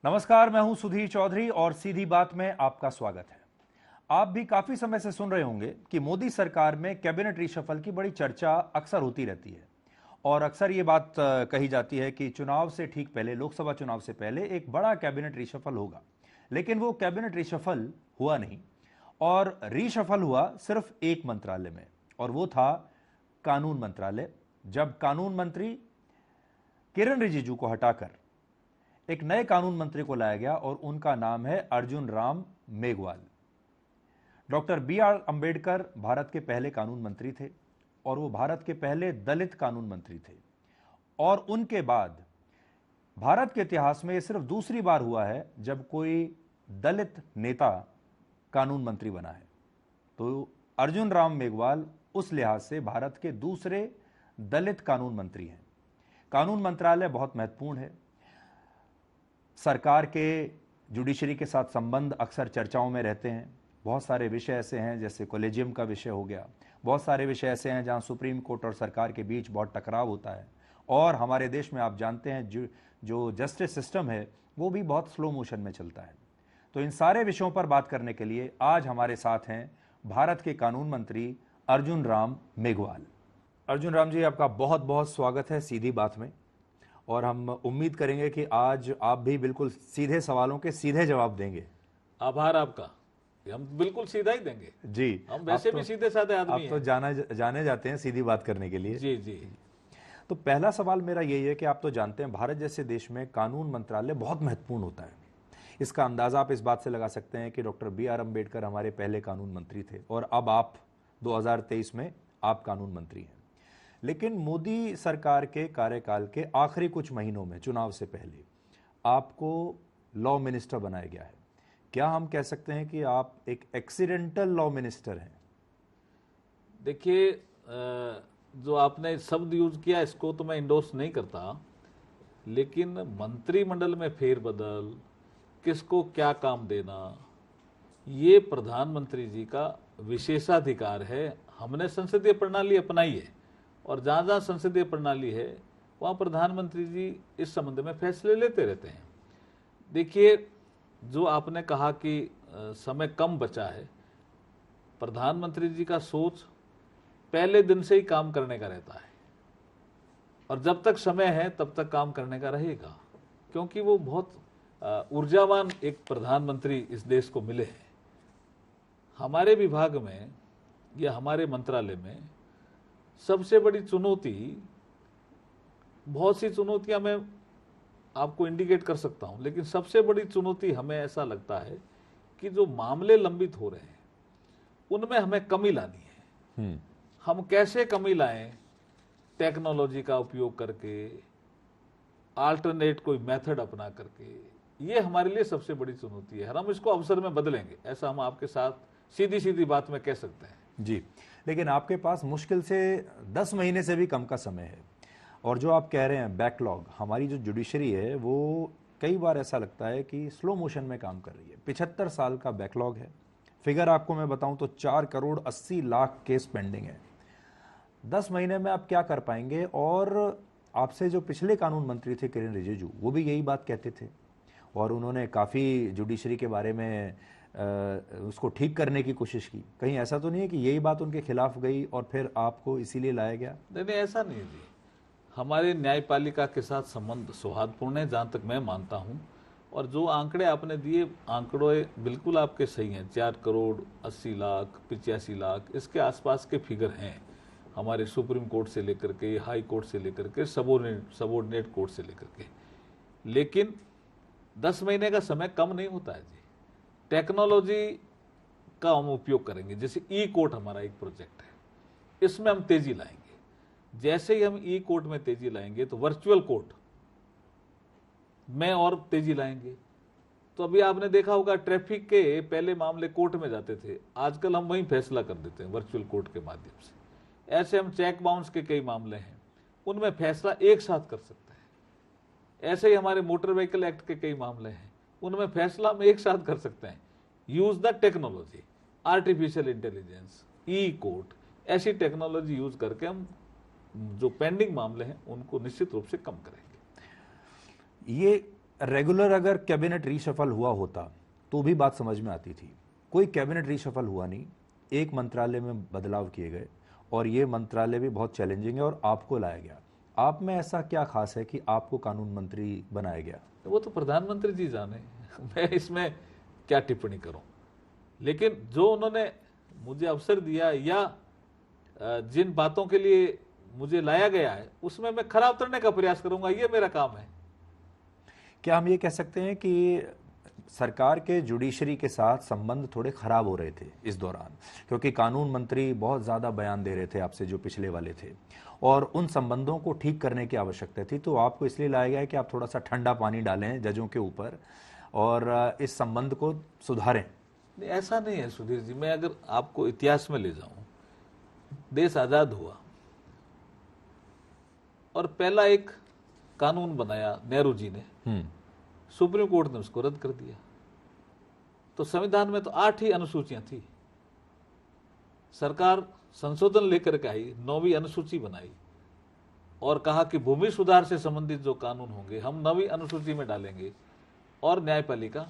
नमस्कार, मैं हूं सुधीर चौधरी और सीधी बात में आपका स्वागत है। आप भी काफी समय से सुन रहे होंगे कि मोदी सरकार में कैबिनेट रिशफल की बड़ी चर्चा अक्सर होती रहती है और अक्सर ये बात कही जाती है कि चुनाव से ठीक पहले, लोकसभा चुनाव से पहले एक बड़ा कैबिनेट रिशफल होगा। लेकिन वो कैबिनेट रिशफल हुआ नहीं और रिशफल हुआ सिर्फ एक मंत्रालय में, और वो था कानून मंत्रालय। जब कानून मंत्री किरण रिजिजू को हटाकर एक नए कानून मंत्री को लाया गया और उनका नाम है अर्जुन राम मेघवाल। Doctor B R. अंबेडकर भारत के पहले कानून मंत्री थे और वो भारत के पहले दलित कानून मंत्री थे, और उनके बाद भारत के इतिहास में यह सिर्फ दूसरी बार हुआ है जब कोई दलित नेता कानून मंत्री बना है। तो अर्जुन राम मेघवाल उस लिहाज से भारत के दूसरे दलित कानून मंत्री हैं। कानून मंत्रालय बहुत महत्वपूर्ण है। सरकार के जुडिशरी के साथ संबंध अक्सर चर्चाओं में रहते हैं। बहुत सारे विषय ऐसे हैं, जैसे कॉलेजियम का विषय हो गया। बहुत सारे विषय ऐसे हैं जहां सुप्रीम कोर्ट और सरकार के बीच बहुत टकराव होता है, और हमारे देश में आप जानते हैं जो जस्टिस सिस्टम है वो भी बहुत स्लो मोशन में चलता है। तो इन सारे विषयों पर बात करने के लिए आज हमारे साथ हैं भारत के कानून मंत्री अर्जुन राम मेघवाल। अर्जुन राम जी, आपका बहुत बहुत स्वागत है सीधी बात में, और हम उम्मीद करेंगे कि आज आप भी बिल्कुल सीधे सवालों के सीधे जवाब देंगे। आभार आपका, हम बिल्कुल सीधा ही देंगे जी। हम वैसे भी सीधे साधे आदमी आप तो जाने जाते हैं सीधी बात करने के लिए। जी जी। तो पहला सवाल मेरा यही है कि आप तो जानते हैं भारत जैसे देश में कानून मंत्रालय बहुत महत्वपूर्ण होता है। इसका अंदाजा आप इस बात से लगा सकते हैं कि डॉक्टर बी.आर. अंबेडकर हमारे पहले कानून मंत्री थे और अब आप 2023 में आप कानून मंत्री हैं। लेकिन मोदी सरकार के कार्यकाल के आखिरी कुछ महीनों में, चुनाव से पहले, आपको लॉ मिनिस्टर बनाया गया है। क्या हम कह सकते हैं कि आप एक एक्सीडेंटल लॉ मिनिस्टर हैं? देखिए, जो आपने शब्द यूज किया इसको तो मैं इंडोर्स नहीं करता, लेकिन मंत्रिमंडल में फेरबदल, किसको क्या काम देना, ये प्रधानमंत्री जी का विशेषाधिकार है। हमने संसदीय प्रणाली अपनाई है और जहाँ जहाँ संसदीय प्रणाली है वहाँ प्रधानमंत्री जी इस संबंध में फैसले लेते रहते हैं। देखिए, जो आपने कहा कि समय कम बचा है, प्रधानमंत्री जी का सोच पहले दिन से ही काम करने का रहता है, और जब तक समय है तब तक काम करने का रहेगा, क्योंकि वो बहुत ऊर्जावान एक प्रधानमंत्री इस देश को मिले हैं। हमारे विभाग में या हमारे मंत्रालय में सबसे बड़ी चुनौती, बहुत सी चुनौतियां मैं आपको इंडिकेट कर सकता हूं, लेकिन सबसे बड़ी चुनौती हमें ऐसा लगता है कि जो मामले लंबित हो रहे हैं उनमें हमें कमी लानी है। हम कैसे कमी लाएं? टेक्नोलॉजी का उपयोग करके, अल्टरनेट कोई मेथड अपना करके, ये हमारे लिए सबसे बड़ी चुनौती है। हम इसको अवसर में बदलेंगे, ऐसा हम आपके साथ सीधी सीधी बात में कह सकते हैं जी। लेकिन आपके पास मुश्किल से 10 महीने से भी कम का समय है, और जो आप कह रहे हैं बैकलॉग, हमारी जो जुडिशरी है वो कई बार ऐसा लगता है कि स्लो मोशन में काम कर रही है। 75 साल का बैकलॉग है। फिगर आपको मैं बताऊं तो 4 करोड़ 80 लाख केस पेंडिंग है। 10 महीने में आप क्या कर पाएंगे? और आपसे जो पिछले कानून मंत्री थे किरण रिजिजू, वो भी यही बात कहते थे, और उन्होंने काफ़ी जुडिशरी के बारे में उसको ठीक करने की कोशिश की। कहीं ऐसा तो नहीं है कि यही बात उनके खिलाफ गई और फिर आपको इसीलिए लाया गया? नहीं, ऐसा नहीं है जी। हमारे न्यायपालिका के साथ संबंध सौहार्दपूर्ण है, जहाँ तक मैं मानता हूँ। और जो आंकड़े आपने दिए, आंकड़े बिल्कुल आपके सही हैं। 4 करोड़ 80 लाख, 85 लाख, इसके आसपास के फिगर हैं हमारे सुप्रीम कोर्ट से लेकर के, हाई कोर्ट से लेकर के, सबोर्डिनेट कोर्ट से लेकर के। लेकिन 10 महीने का समय कम नहीं होता है जी। टेक्नोलॉजी का हम उपयोग करेंगे। जैसे ई कोर्ट हमारा एक प्रोजेक्ट है, इसमें हम तेजी लाएंगे। जैसे ही हम ई कोर्ट में तेजी लाएंगे तो वर्चुअल कोर्ट में और तेजी लाएंगे। तो अभी आपने देखा होगा, ट्रैफिक के पहले मामले कोर्ट में जाते थे, आजकल हम वहीं फैसला कर देते हैं वर्चुअल कोर्ट के माध्यम से। ऐसे हम चेक बाउंस के कई मामले हैं, उनमें फैसला एक साथ कर सकते हैं। ऐसे ही हमारे मोटर व्हीकल एक्ट के कई मामले हैं, उनमें फैसला हम एक साथ कर सकते हैं। Use the technology, artificial intelligence, E court, ऐसी टेक्नोलॉजी यूज करके हम जो पेंडिंग मामले हैं उनको निश्चित रूप से कम करेंगे। ये रेगुलर अगर कैबिनेट रीशफल हुआ होता तो भी बात समझ में आती थी। कोई कैबिनेट रीशफल हुआ नहीं, एक मंत्रालय में बदलाव किए गए और ये मंत्रालय भी बहुत चैलेंजिंग है और आपको लाया गया। आप में ऐसा क्या खास है कि आपको कानून मंत्री बनाया गया? वो तो प्रधानमंत्री जी जाने, मैं इसमें क्या टिप्पणी करूं। लेकिन जो उन्होंने मुझे अवसर दिया या जिन बातों के लिए मुझे लाया गया है उसमें मैं खरा उतरने का प्रयास करूंगा, ये मेरा काम है। क्या हम ये कह सकते हैं कि सरकार के जुडिशरी के साथ संबंध थोड़े खराब हो रहे थे इस दौरान, क्योंकि कानून मंत्री बहुत ज़्यादा बयान दे रहे थे आपसे जो पिछले वाले थे, और उन संबंधों को ठीक करने की आवश्यकता थी, तो आपको इसलिए लाया गया है कि आप थोड़ा सा ठंडा पानी डालें जजों के ऊपर और इस संबंध को सुधारें? नहीं, ऐसा नहीं है सुधीर जी। मैं अगर आपको इतिहास में ले जाऊं, देश आजाद हुआ और पहला एक कानून बनाया नेहरू जी ने, सुप्रीम कोर्ट ने उसको रद्द कर दिया। तो संविधान में तो 8 ही अनुसूचियां थी। सरकार संशोधन लेकर के आई, 9वीं अनुसूची बनाई और कहा कि भूमि सुधार से संबंधित जो कानून होंगे हम 9वीं अनुसूची में डालेंगे और न्यायपालिका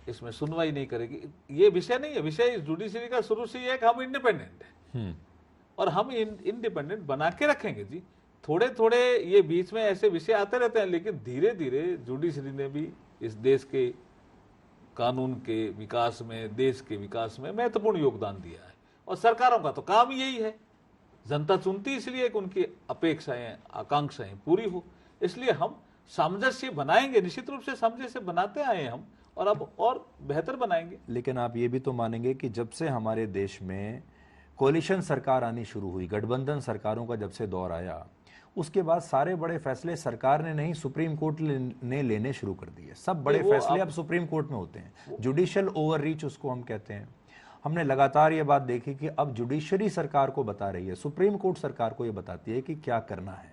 इसमें सुनवाई नहीं करेगी। ये विषय नहीं है, विषय जुडिशरी का शुरू से ही है कि हम इंडिपेंडेंट हैं और हम इंडिपेंडेंट बना के रखेंगे जी। थोड़े थोड़े ये बीच में ऐसे विषय आते रहते हैं, लेकिन धीरे धीरे जुडिशरी ने भी इस देश के कानून के विकास में, देश के विकास में महत्वपूर्ण योगदान दिया है। और सरकारों का तो काम यही है, जनता चुनती इसलिए कि उनकी अपेक्षाएं, आकांक्षाएं पूरी हो। इसलिए हम सामंजस्य बनाएंगे, निश्चित रूप से सामंजस्य बनाते आए हम और अब और बेहतर बनाएंगे। लेकिन आप ये भी तो मानेंगे कि जब से हमारे देश में कोलिशन सरकार आनी शुरू हुई, गठबंधन सरकारों का जब से दौर आया, उसके बाद सारे बड़े फैसले सरकार ने नहीं, सुप्रीम कोर्ट ने लेने शुरू कर दिए। सब बड़े फैसले अब सुप्रीम कोर्ट में होते हैं। जुडिशियल ओवररीच उसको हम कहते हैं। हमने लगातार ये बात देखी कि अब जुडिशरी सरकार को बता रही है, सुप्रीम कोर्ट सरकार को ये बताती है कि क्या करना है,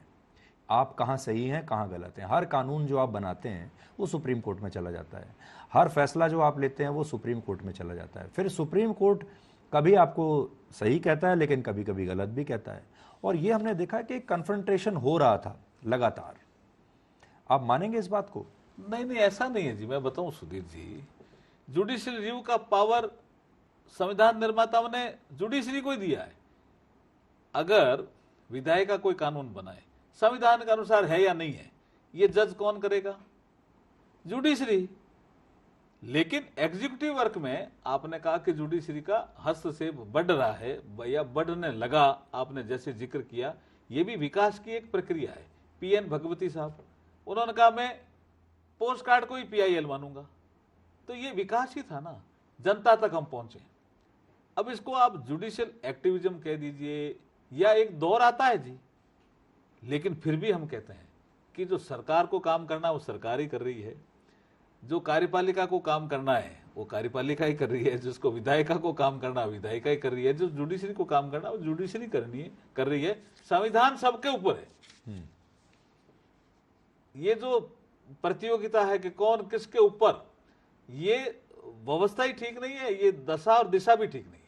आप कहाँ सही हैं, कहाँ गलत हैं। हर कानून जो आप बनाते हैं वो सुप्रीम कोर्ट में चला जाता है, हर फैसला जो आप लेते हैं वो सुप्रीम कोर्ट में चला जाता है। फिर सुप्रीम कोर्ट कभी आपको सही कहता है लेकिन कभी कभी गलत भी कहता है, और ये हमने देखा कि कन्फ्रंटेशन हो रहा था लगातार। आप मानेंगे इस बात को? नहीं नहीं, ऐसा नहीं है जी। मैं बताऊं सुधीर जी, जुडिशियल रिव्यू का पावर संविधान निर्माताओं ने जुडिशरी को ही दिया है। अगर विधायिका का कोई कानून बनाए, संविधान के अनुसार है या नहीं है, ये जज कौन करेगा? जुडिशरी। लेकिन एग्जीक्यूटिव वर्क में आपने कहा कि जुडिशरी का हस्तक्षेप बढ़ रहा है या बढ़ने लगा, आपने जैसे जिक्र किया, ये भी विकास की एक प्रक्रिया है। पीएन भगवती साहब, उन्होंने कहा मैं पोस्ट कार्ड को ही पीआईएल मानूंगा, तो ये विकास ही था ना, जनता तक हम पहुंचे। अब इसको आप जुडिशियल एक्टिविज्म कह दीजिए या एक दौर आता है जी, लेकिन फिर भी हम कहते हैं कि जो सरकार को काम करना वो सरकार ही कर रही है, जो कार्यपालिका को काम करना है वो कार्यपालिका ही कर रही है, जिसको विधायिका को काम करना विधायिका ही कर रही है, जो जुडिशरी को काम करना वो जुडिशरी कर रही है। संविधान सबके ऊपर है। ये जो प्रतियोगिता है कि कौन किसके ऊपर, ये व्यवस्था ही ठीक नहीं है, ये दशा और दिशा भी ठीक नहीं है।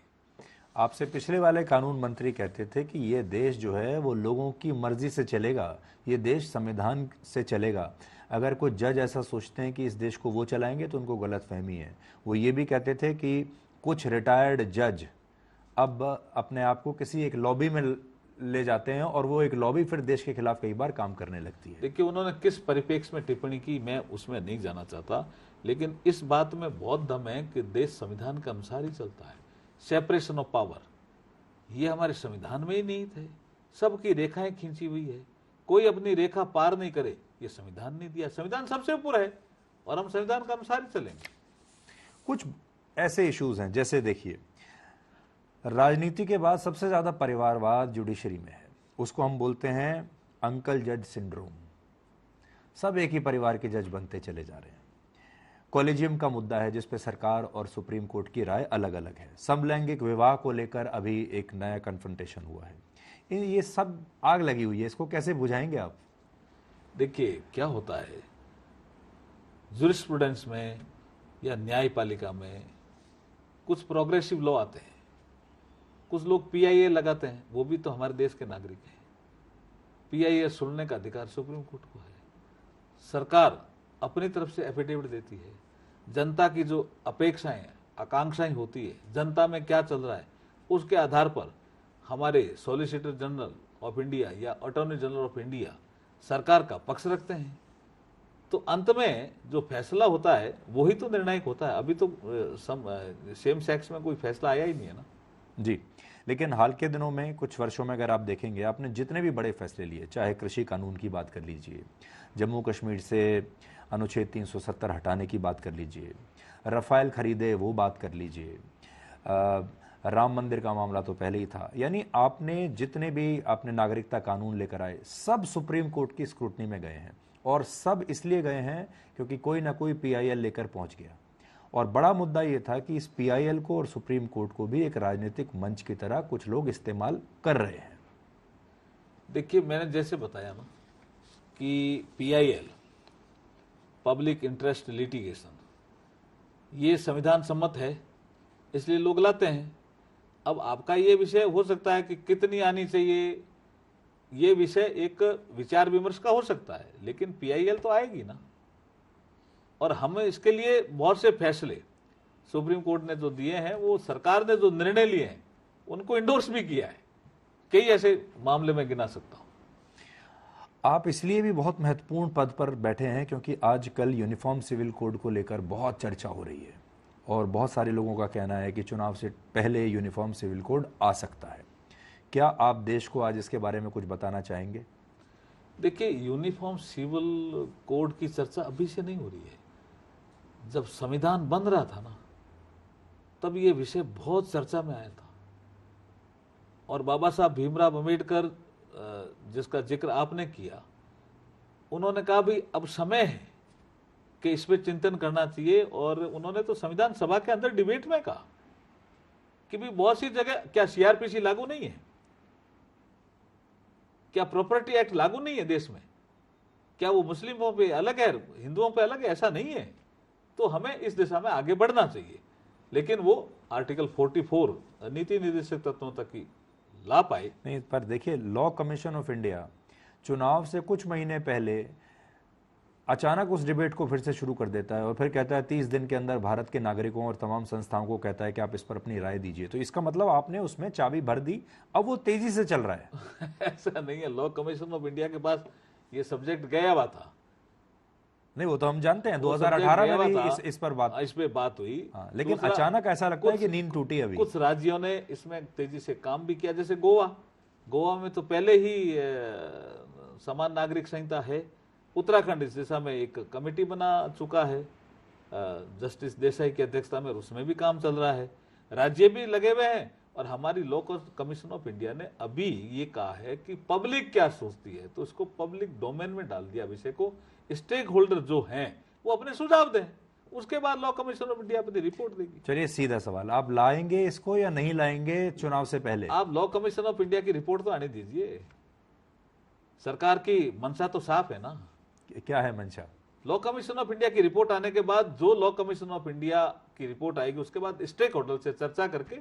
आपसे पिछले वाले कानून मंत्री कहते थे कि ये देश जो है वो लोगों की मर्जी से चलेगा, ये देश संविधान से चलेगा। अगर कोई जज ऐसा सोचते हैं कि इस देश को वो चलाएंगे तो उनको गलतफहमी है। वो ये भी कहते थे कि कुछ रिटायर्ड जज अब अपने आप को किसी एक लॉबी में ले जाते हैं और वो एक लॉबी फिर देश के खिलाफ कई बार काम करने लगती है। देखिए, उन्होंने किस परिप्रेक्ष्य में टिप्पणी की मैं उसमें नहीं जाना चाहता, लेकिन इस बात में बहुत दम है कि देश संविधान के अनुसार ही चलता है। सेपरेशन ऑफ पावर, ये हमारे संविधान में ही निहित है। सबकी रेखाएं खींची हुई है, कोई अपनी रेखा पार नहीं करे, ये संविधान ने दिया। संविधान सबसे ऊपर है और हम संविधान के अनुसार ही चलेंगे। कुछ ऐसे इश्यूज हैं, जैसे देखिए, राजनीति के बाद सबसे ज्यादा परिवारवाद जुडिशरी में है, उसको हम बोलते हैं अंकल जज सिंड्रोम। सब एक ही परिवार के जज बनते चले जा रहे हैं। कॉलेजियम का मुद्दा है जिस पे सरकार और सुप्रीम कोर्ट की राय अलग अलग है। समलैंगिक विवाह को लेकर अभी एक नया कन्फ्रंटेशन हुआ है। ये सब आग लगी हुई है, इसको कैसे बुझाएंगे आप? देखिए क्या होता है, जूरिस्प्रूडेंस में या न्यायपालिका में कुछ प्रोग्रेसिव लॉ आते हैं, कुछ लोग पीआईए लगाते हैं, वो भी तो हमारे देश के नागरिक हैं। पीआईए सुनने का अधिकार सुप्रीम कोर्ट को है। सरकार अपनी तरफ से एफिडेविट देती है, जनता की जो अपेक्षाएं आकांक्षाएं होती है, जनता में क्या चल रहा है, उसके आधार पर हमारे सॉलिसिटर जनरल ऑफ इंडिया या अटॉर्नी जनरल ऑफ इंडिया सरकार का पक्ष रखते हैं। तो अंत में जो फैसला होता है वही तो निर्णायक होता है। अभी तो सेम सेक्स में कोई फैसला आया ही नहीं है ना जी। लेकिन हाल के दिनों में, कुछ वर्षों में अगर आप देखेंगे, आपने जितने भी बड़े फैसले लिए, चाहे कृषि कानून की बात कर लीजिए, जम्मू कश्मीर से अनुच्छेद 370 हटाने की बात कर लीजिए, रफाल खरीदे वो बात कर लीजिए, राम मंदिर का मामला तो पहले ही था, यानी आपने जितने भी आपने नागरिकता कानून लेकर आए, सब सुप्रीम कोर्ट की स्क्रूटनी में गए हैं। और सब इसलिए गए हैं क्योंकि कोई ना कोई पीआईएल लेकर पहुंच गया। और बड़ा मुद्दा ये था कि इस पीआईएल को और सुप्रीम कोर्ट को भी एक राजनीतिक मंच की तरह कुछ लोग इस्तेमाल कर रहे हैं। देखिए, मैंने जैसे बताया ना कि पीआईएल, पब्लिक इंटरेस्ट लिटिगेशन, ये संविधान सम्मत है, इसलिए लोग लाते हैं। अब आपका ये विषय हो सकता है कि कितनी आनी चाहिए, ये विषय एक विचार विमर्श का हो सकता है, लेकिन पीआईएल तो आएगी ना। और हम इसके लिए बहुत से फैसले सुप्रीम कोर्ट ने जो दिए हैं, वो सरकार ने जो निर्णय लिए हैं उनको इंडोर्स भी किया है। कई ऐसे मामले में गिना सकता हूं। आप इसलिए भी बहुत महत्वपूर्ण पद पर बैठे हैं क्योंकि आजकल यूनिफॉर्म सिविल कोड को लेकर बहुत चर्चा हो रही है और बहुत सारे लोगों का कहना है कि चुनाव से पहले यूनिफॉर्म सिविल कोड आ सकता है। क्या आप देश को आज इसके बारे में कुछ बताना चाहेंगे? देखिए, यूनिफॉर्म सिविल कोड की चर्चा अभी से नहीं हो रही है। जब संविधान बन रहा था ना, तब ये विषय बहुत चर्चा में आया था। और बाबा साहब भीमराव अंबेडकर, जिसका जिक्र आपने किया, उन्होंने कहा भी अब समय है कि इस पे चिंतन करना चाहिए। और उन्होंने तो संविधान सभा के अंदर डिबेट में कहा कि भी बहुत सी जगह क्या सीआरपीसी लागू नहीं है, क्या प्रॉपर्टी एक्ट लागू नहीं है देश में, क्या वो मुस्लिमों पे अलग है, हिंदुओं पे अलग है? ऐसा नहीं है। तो हमें इस दिशा में आगे बढ़ना चाहिए। लेकिन वो आर्टिकल 44 नीति निर्देशक तत्वों तक ही ला पाए नहीं। पर देखिए, लॉ कमीशन ऑफ इंडिया चुनाव से कुछ महीने पहले अचानक उस डिबेट को फिर से शुरू कर देता है और फिर कहता है 30 दिन के अंदर भारत के नागरिकों और तमाम संस्थाओं को कहता है कि आप इस पर अपनी राय दीजिए। तो इसका मतलब आपने उसमें चाबी भर दी, अब वो तेजी से चल रहा है। ऐसा नहीं है। लॉ कमीशन ऑफ इंडिया के पास ये सब्जेक्ट गया हुआ था। नहीं, वो तो हम जानते हैं, 2018 में भी इस पर बात हुई। लेकिन अचानक ऐसा लगता है कि नींद टूटी। अभी कुछ राज्यों ने इसमें तेजी से काम भी किया, जैसे गोवा में तो पहले ही समान नागरिक संहिता है। उत्तराखंड इस दिशा में एक कमेटी बना चुका है जस्टिस देसाई की अध्यक्षता में, उसमें भी काम चल रहा है। राज्य भी लगे हुए हैं। और हमारी लॉ कमीशन ऑफ इंडिया ने अभी ये कहा है कि पब्लिक क्या सोचती है, तो इसको पब्लिक डोमेन में डाल दिया विषय को। स्टेक होल्डर जो हैं वो अपने सुझाव दें, उसके बाद लॉ कमीशन ऑफ इंडिया अपनी रिपोर्ट देगी। चलिए, सीधा सवाल, आप लाएंगे इसको या नहीं लाएंगे चुनाव से पहले? आप लॉ कमीशन ऑफ इंडिया की रिपोर्ट तो आने दीजिए। सरकार की मंशा तो साफ है ना। क्या है मंशा? लॉ कमीशन ऑफ इंडिया की रिपोर्ट आने के बाद, जो लॉ कमीशन ऑफ इंडिया की रिपोर्ट आएगी, उसके बाद स्टेक होल्डर से चर्चा करके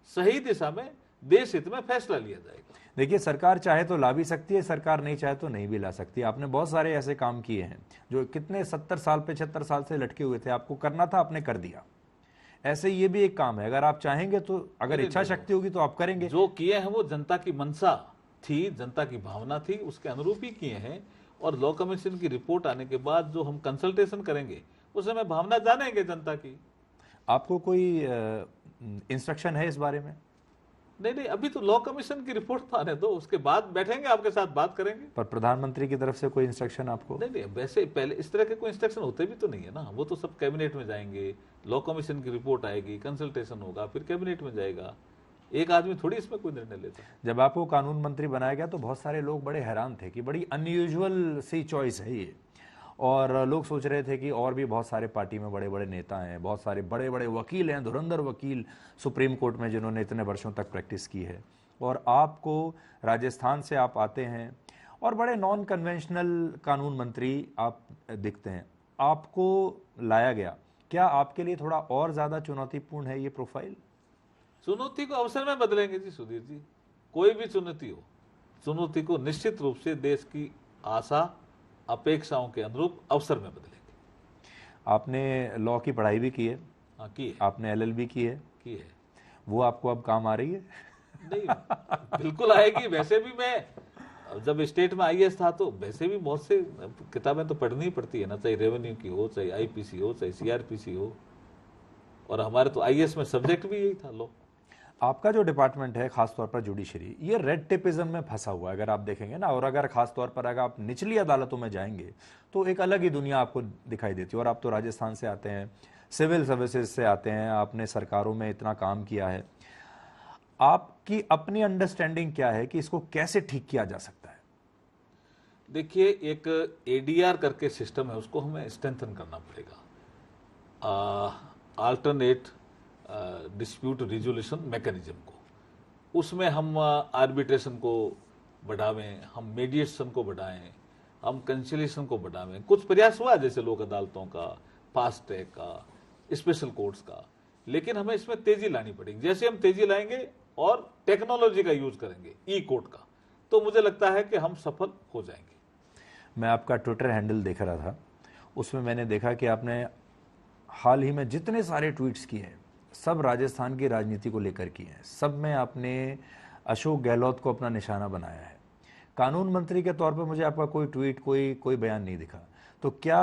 सही दिशा में देश हित में फैसला लिया जाएगा। देखिए, सरकार चाहे तो ला भी सकती है, सरकार नहीं चाहे तो नहीं भी ला सकती। आपने बहुत सारे ऐसे काम किए हैं जो कितने 70 साल 75 साल से लटके हुए थे, आपको करना था, आपने कर दिया। ऐसे ये भी एक काम है, अगर आप चाहेंगे तो, अगर इच्छा शक्ति होगी तो आप करेंगे। जो किए हैं वो जनता की मंशा थी, जनता की भावना थी, उसके अनुरूप ही किए हैं। और लॉ कमीशन की रिपोर्ट आने के बाद जो हम कंसल्टेशन करेंगे, उसमें हम भावना जानेंगे जनता की। आपको कोई इंस्ट्रक्शन है इस बारे में? नहीं, अभी तो लॉ कमीशन की रिपोर्ट तो आने दो, उसके बाद बैठेंगे, आपके साथ बात करेंगे। पर प्रधानमंत्री की तरफ से कोई इंस्ट्रक्शन आपको? नहीं, वैसे पहले इस तरह के कोई इंस्ट्रक्शन होते भी तो नहीं है ना। वो तो सब कैबिनेट में जाएंगे, लॉ कमीशन की रिपोर्ट आएगी, कंसल्टेशन होगा, फिर कैबिनेट में जाएगा। एक आदमी थोड़ी इसमें कोई निर्णय लेता है। जब आपको कानून मंत्री बनाया गया तो बहुत सारे लोग बड़े हैरान थे कि बड़ी अनयूजुअल सी चॉइस है ये, और लोग सोच रहे थे कि और भी बहुत सारे पार्टी में बड़े बड़े नेता हैं, बहुत सारे बड़े बड़े वकील हैं, धुरंधर वकील सुप्रीम कोर्ट में जिन्होंने इतने वर्षों तक प्रैक्टिस की है, और आपको राजस्थान से आप आते हैं और बड़े नॉन कन्वेंशनल कानून मंत्री आप दिखते हैं, आपको लाया गया। क्या आपके लिए थोड़ा और ज़्यादा चुनौतीपूर्ण है ये प्रोफाइल? चुनौती को अवसर में बदलेंगे जी सुधीर जी। कोई भी चुनौती हो, चुनौती को निश्चित रूप से देश की आशा अपेक्षाओं के अनुरूप अवसर में बदलेंगे। आपने लॉ की पढ़ाई भी की है, हाँ की है, आपने एलएलबी की है, वो आपको अब काम आ रही है? नहीं बिल्कुल आएगी। वैसे भी मैं जब स्टेट में आईएएस था तो वैसे भी बहुत से किताबें तो पढ़नी ही पड़ती है ना, चाहे रेवेन्यू की हो, चाहे आईपीसी हो, चाहे सीआरपीसी हो, और हमारे तो आईएएस में सब्जेक्ट भी यही था, लॉ। आपका जो डिपार्टमेंट है खासतौर पर जुडिशरी, ये रेड टेपिज्म में फंसा हुआ है अगर आप देखेंगे ना, और अगर खासतौर पर अगर आप निचली अदालतों में जाएंगे तो एक अलग ही दुनिया आपको दिखाई देती है। और आप तो राजस्थान से आते हैं, सिविल सर्विसेज से आते हैं, आपने सरकारों में इतना काम किया है, आपकी अपनी अंडरस्टैंडिंग क्या है कि इसको कैसे ठीक किया जा सकता है? देखिए, एक एडीआर करके सिस्टम है, उसको हमें स्ट्रेंथन करना पड़ेगा, अल्टरनेट डिस्प्यूट रिजोल्यूशन मैकेनिज्म को। उसमें हम आर्बिट्रेशन को बढ़ावें, हम मेडिएशन को बढ़ाएं, हम कंसिलिएशन को बढ़ावें। कुछ प्रयास हुआ जैसे लोक अदालतों का, फास्ट ट्रैक का, स्पेशल कोर्ट्स का, लेकिन हमें इसमें तेजी लानी पड़ेगी। जैसे हम तेजी लाएंगे और टेक्नोलॉजी का यूज करेंगे, ई कोर्ट का, तो मुझे लगता है कि हम सफल हो जाएंगे। मैं आपका ट्विटर हैंडल देख रहा था, उसमें मैंने देखा कि आपने हाल ही में जितने सारे ट्वीट्स किए हैं सब राजस्थान की राजनीति को लेकर किए हैं, सब में आपने अशोक गहलोत को अपना निशाना बनाया है। कानून मंत्री के तौर पर मुझे आपका कोई ट्वीट, कोई बयान नहीं दिखा। तो क्या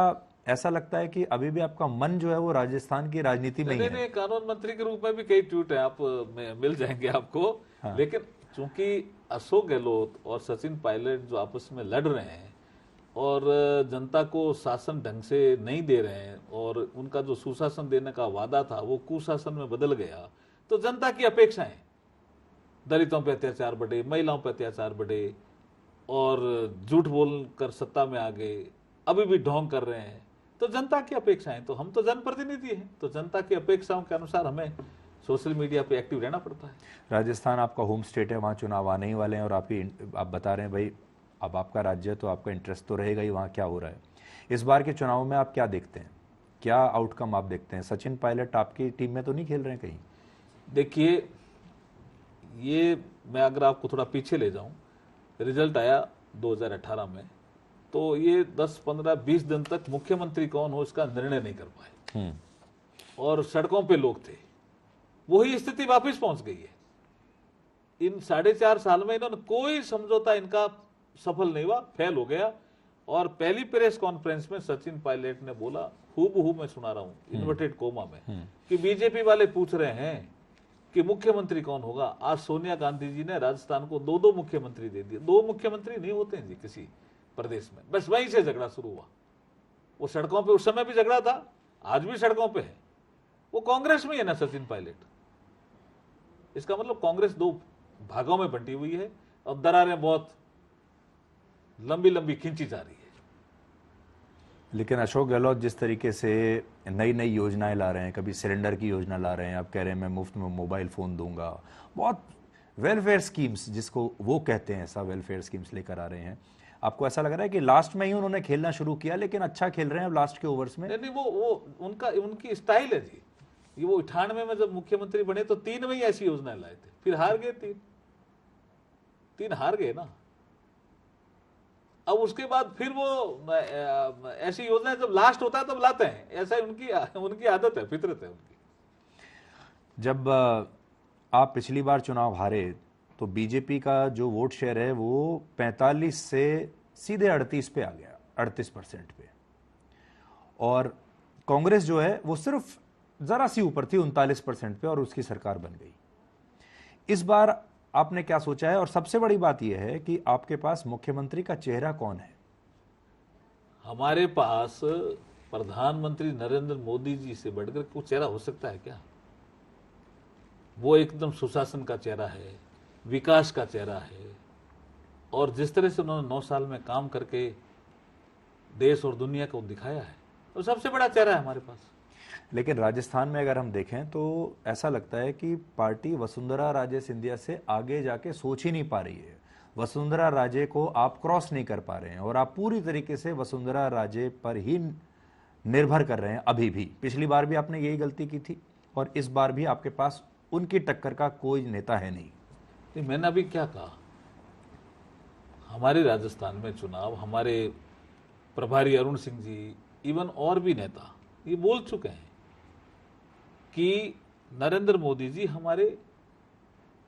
ऐसा लगता है कि अभी भी आपका मन जो है वो राजस्थान की राजनीति में ही है? नहीं, कानून मंत्री के रूप में भी कई ट्वीट है, आप मिल जाएंगे आपको। हाँ। लेकिन चूंकि अशोक गहलोत और सचिन पायलट जो आपस में लड़ रहे हैं और जनता को शासन ढंग से नहीं दे रहे हैं, और उनका जो सुशासन देने का वादा था वो कुशासन में बदल गया, तो जनता की अपेक्षाएं, दलितों पे अत्याचार बढ़े, महिलाओं पे अत्याचार बढ़े, और झूठ बोलकर सत्ता में आ गए, अभी भी ढोंग कर रहे हैं, तो जनता की अपेक्षाएं, तो हम तो जनप्रतिनिधि हैं, तो जनता की अपेक्षाओं के अनुसार हमें सोशल मीडिया पे एक्टिव रहना पड़ता है। राजस्थान आपका होम स्टेट है, वहाँ चुनाव आने ही वाले हैं, और आप बता रहे हैं भाई अब आपका राज्य है तो आपका इंटरेस्ट तो रहेगा ही वहाँ क्या हो रहा है। इस बार के चुनाव में आप क्या देखते हैं, क्या आउटकम आप देखते हैं? सचिन पायलट आपकी टीम में तो नहीं खेल रहे हैं कहीं? देखिए, ये मैं अगर आपको थोड़ा पीछे ले जाऊं, रिजल्ट आया 2018 में, तो ये 10, 15, 20 दिन तक मुख्यमंत्री कौन हो इसका निर्णय नहीं कर पाए, और सड़कों पे लोग थे। वही स्थिति वापस पहुंच गई है। इन 4.5 साल में इन्होंने कोई समझौता इनका सफल नहीं हुआ, फेल हो गया। और पहली प्रेस कॉन्फ्रेंस में सचिन पायलट ने बोला, हूबहू मैं सुना रहा हूं इन्वर्टेड कोमा में, कि बीजेपी वाले पूछ रहे हैं कि मुख्यमंत्री कौन होगा। आज सोनिया गांधी जी ने राजस्थान को 2 मुख्यमंत्री दे दिए। 2 मुख्यमंत्री नहीं होते हैं जी किसी प्रदेश में। बस वहीं से झगड़ा शुरू हुआ। वो सड़कों पे उस समय भी झगड़ा था, आज भी सड़कों पे है। वो कांग्रेस में है ना सचिन पायलट। इसका मतलब कांग्रेस 2 भागों में बंटी हुई है और दरारें बहुत लंबी लंबी खींची जा रही है। लेकिन अशोक गहलोत जिस तरीके से नई नई योजनाएं ला रहे हैं, कभी सिलेंडर की योजना ला रहे हैं, आप कह रहे हैं मैं मुफ्त में मोबाइल फ़ोन दूंगा, बहुत वेलफेयर स्कीम्स जिसको वो कहते हैं, ऐसा वेलफेयर स्कीम्स लेकर आ रहे हैं। आपको ऐसा लग रहा है कि लास्ट में ही उन्होंने खेलना शुरू किया, लेकिन अच्छा खेल रहे हैं अब लास्ट के ओवर्स में? नहीं, वो उनकी स्टाइल है जी। ये वो 98 में जब मुख्यमंत्री बने तो 3 में ही ऐसी योजनाएं लाए थे, फिर हार गए। 3 हार गए ना। अब उसके बाद फिर वो ऐसी योजनाएं जब लास्ट होता है तब लाते हैं। ऐसा उनकी आदत है, फितरत है उनकी। जब आप पिछली बार चुनाव हारे तो बीजेपी का जो वोट शेयर है वो 45 से सीधे 38 पे आ गया, 38% पे, और कांग्रेस जो है वो सिर्फ जरा सी ऊपर थी 39% पे, और उसकी सरकार बन गई। इस बार आपने क्या सोचा है? और सबसे बड़ी बात यह है कि आपके पास मुख्यमंत्री का चेहरा कौन है? हमारे पास प्रधानमंत्री नरेंद्र मोदी जी से बढ़कर कोई चेहरा हो सकता है क्या? वो एकदम सुशासन का चेहरा है, विकास का चेहरा है, और जिस तरह से उन्होंने 9 साल में काम करके देश और दुनिया को दिखाया है, तो सबसे बड़ा चेहरा है हमारे पास। लेकिन राजस्थान में अगर हम देखें तो ऐसा लगता है कि पार्टी वसुंधरा राजे सिंधिया से आगे जाके सोच ही नहीं पा रही है। वसुंधरा राजे को आप क्रॉस नहीं कर पा रहे हैं, और आप पूरी तरीके से वसुंधरा राजे पर ही निर्भर कर रहे हैं अभी भी। पिछली बार भी आपने यही गलती की थी, और इस बार भी आपके पास उनकी टक्कर का कोई नेता है नहीं। मैंने अभी क्या कहा, हमारे राजस्थान में चुनाव, हमारे प्रभारी अरुण सिंह जी, इवन और भी नेता ये बोल चुके हैं कि नरेंद्र मोदी जी हमारे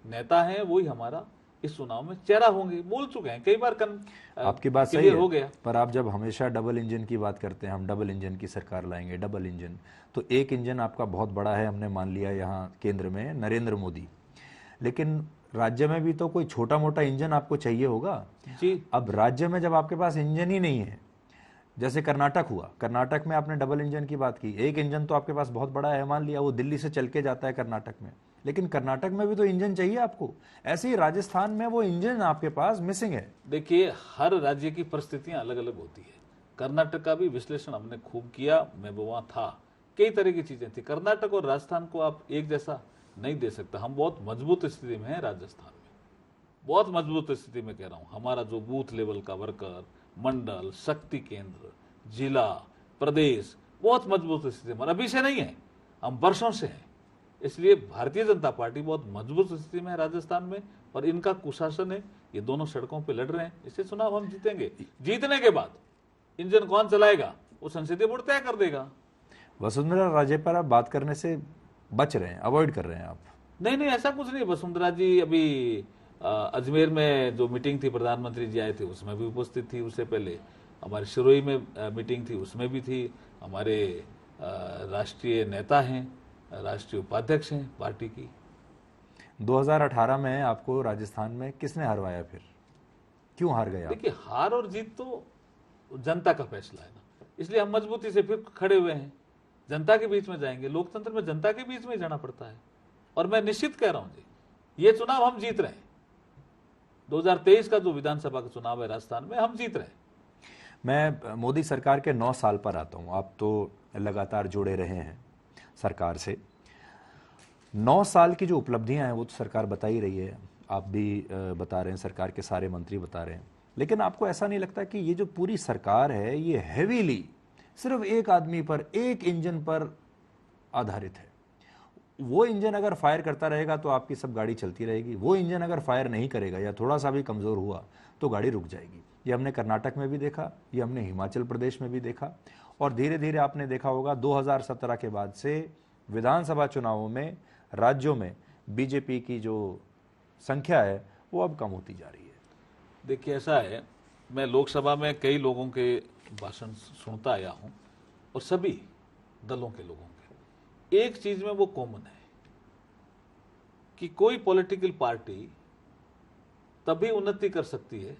नेता हैं, वही हमारा इस चुनाव में चेहरा होंगे, बोल चुके हैं कई बार। आपकी बात सही क्लियर है, हो गया। पर आप जब हमेशा डबल इंजन की बात करते हैं, हम डबल इंजन की सरकार लाएंगे, डबल इंजन, तो एक इंजन आपका बहुत बड़ा है, हमने मान लिया यहाँ केंद्र में नरेंद्र मोदी, लेकिन राज्य में भी तो कोई छोटा मोटा इंजन आपको चाहिए होगा जी। अब राज्य में जब आपके पास इंजन ही नहीं है, जैसे कर्नाटक हुआ, कर्नाटक में आपने डबल इंजन की बात की, एक इंजन तो आपके पास बहुत बड़ा है, मान लिया वो दिल्ली से चल के जाता है कर्नाटक में, लेकिन कर्नाटक में भी तो इंजन चाहिए आपको। ऐसे ही राजस्थान में वो इंजन आपके पास मिसिंग है। देखिए, हर राज्य की परिस्थितियां अलग अलग होती है। कर्नाटक का भी विश्लेषण हमने खूब किया, मैं वो वहां था, कई तरह की चीजें थी। कर्नाटक और राजस्थान को आप एक जैसा नहीं दे सकता। हम बहुत मजबूत स्थिति में है राजस्थान में, बहुत मजबूत स्थिति में कह रहा हूं। हमारा जो बूथ लेवल का वर्कर, मंडल, शक्ति केंद्र, जिला, प्रदेश बहुत मजबूत स्थिति में, अभी से नहीं है, हम वर्षों से हैं। इसलिए भारतीय जनता पार्टी बहुत मजबूत स्थिति में है राजस्थान में, और इनका कुशासन है, ये दोनों सड़कों पे लड़ रहे हैं। इससे चुनाव हम जीतेंगे। जीतने के बाद इंजन कौन चलाएगा वो संसदीय बोर्ड तय कर देगा। वसुंधरा राजे पर आप बात करने से बच रहे हैं, अवॉइड कर रहे हैं आप? नहीं नहीं, ऐसा कुछ नहीं। वसुंधरा जी अभी अजमेर में जो मीटिंग थी, प्रधानमंत्री जी आए थे, उसमें भी उपस्थित थी। उससे पहले हमारे शिरोई में मीटिंग थी, उसमें भी थी। हमारे राष्ट्रीय नेता हैं, राष्ट्रीय उपाध्यक्ष हैं पार्टी की। 2018 में आपको राजस्थान में किसने हरवाया, फिर क्यों हार गया? देखिए, हार और जीत तो जनता का फैसला है ना, इसलिए हम मजबूती से फिर खड़े हुए हैं। जनता के बीच में जाएंगे। लोकतंत्र में जनता के बीच में जाना पड़ता है, और मैं निश्चित कह रहा हूं जी, ये चुनाव हम जीत रहे हैं। 2023 का जो विधानसभा का चुनाव है राजस्थान में, हम जीत रहे हैं। मैं मोदी सरकार के 9 साल पर आता हूं। आप तो लगातार जुड़े रहे हैं सरकार से। 9 साल की जो उपलब्धियां हैं वो तो सरकार बता ही रही है, आप भी बता रहे हैं, सरकार के सारे मंत्री बता रहे हैं, लेकिन आपको ऐसा नहीं लगता कि ये जो पूरी सरकार है ये हेवीली सिर्फ एक आदमी पर, एक इंजन पर आधारित है? वो इंजन अगर फायर करता रहेगा तो आपकी सब गाड़ी चलती रहेगी, वो इंजन अगर फायर नहीं करेगा या थोड़ा सा भी कमज़ोर हुआ तो गाड़ी रुक जाएगी। ये हमने कर्नाटक में भी देखा, ये हमने हिमाचल प्रदेश में भी देखा, और धीरे धीरे आपने देखा होगा 2017 के बाद से विधानसभा चुनावों में राज्यों में बीजेपी की जो संख्या है वो अब कम होती जा रही है। देखिए, ऐसा है, मैं लोकसभा में कई लोगों के भाषण सुनता आया हूं, और सभी दलों के लोगों के एक चीज में वो कॉमन है कि कोई पॉलिटिकल पार्टी तभी उन्नति कर सकती है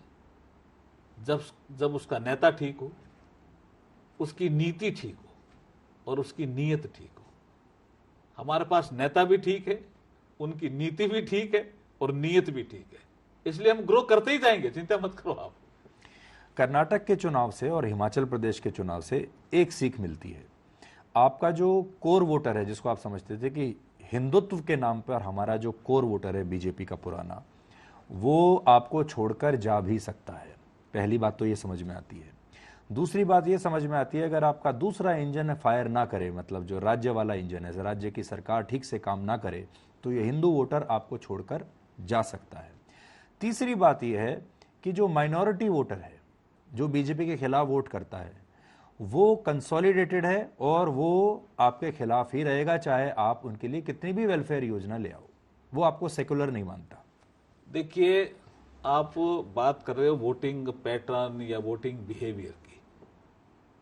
जब उसका नेता ठीक हो, उसकी नीति ठीक हो, और उसकी नीयत ठीक हो। हमारे पास नेता भी ठीक है, उनकी नीति भी ठीक है, और नीयत भी ठीक है, इसलिए हम ग्रो करते ही जाएंगे, चिंता मत करो आप। कर्नाटक के चुनाव से और हिमाचल प्रदेश के चुनाव से एक सीख मिलती है। आपका जो कोर वोटर है, जिसको आप समझते थे कि हिंदुत्व के नाम पर हमारा जो कोर वोटर है बीजेपी का पुराना, वो आपको छोड़कर जा भी सकता है। पहली बात तो ये समझ में आती है। दूसरी बात ये समझ में आती है, अगर आपका दूसरा इंजन फायर ना करे, मतलब जो राज्य वाला इंजन है, राज्य की सरकार ठीक से काम ना करे, तो ये हिंदू वोटर आपको छोड़कर जा सकता है। तीसरी बात यह है कि जो माइनॉरिटी वोटर है, जो बीजेपी के खिलाफ वोट करता है, वो कंसोलिडेटेड है और वो आपके खिलाफ ही रहेगा, चाहे आप उनके लिए कितनी भी वेलफेयर योजना ले आओ, वो आपको सेकुलर नहीं मानता। देखिए, आप बात कर रहे हो वोटिंग पैटर्न या वोटिंग बिहेवियर की।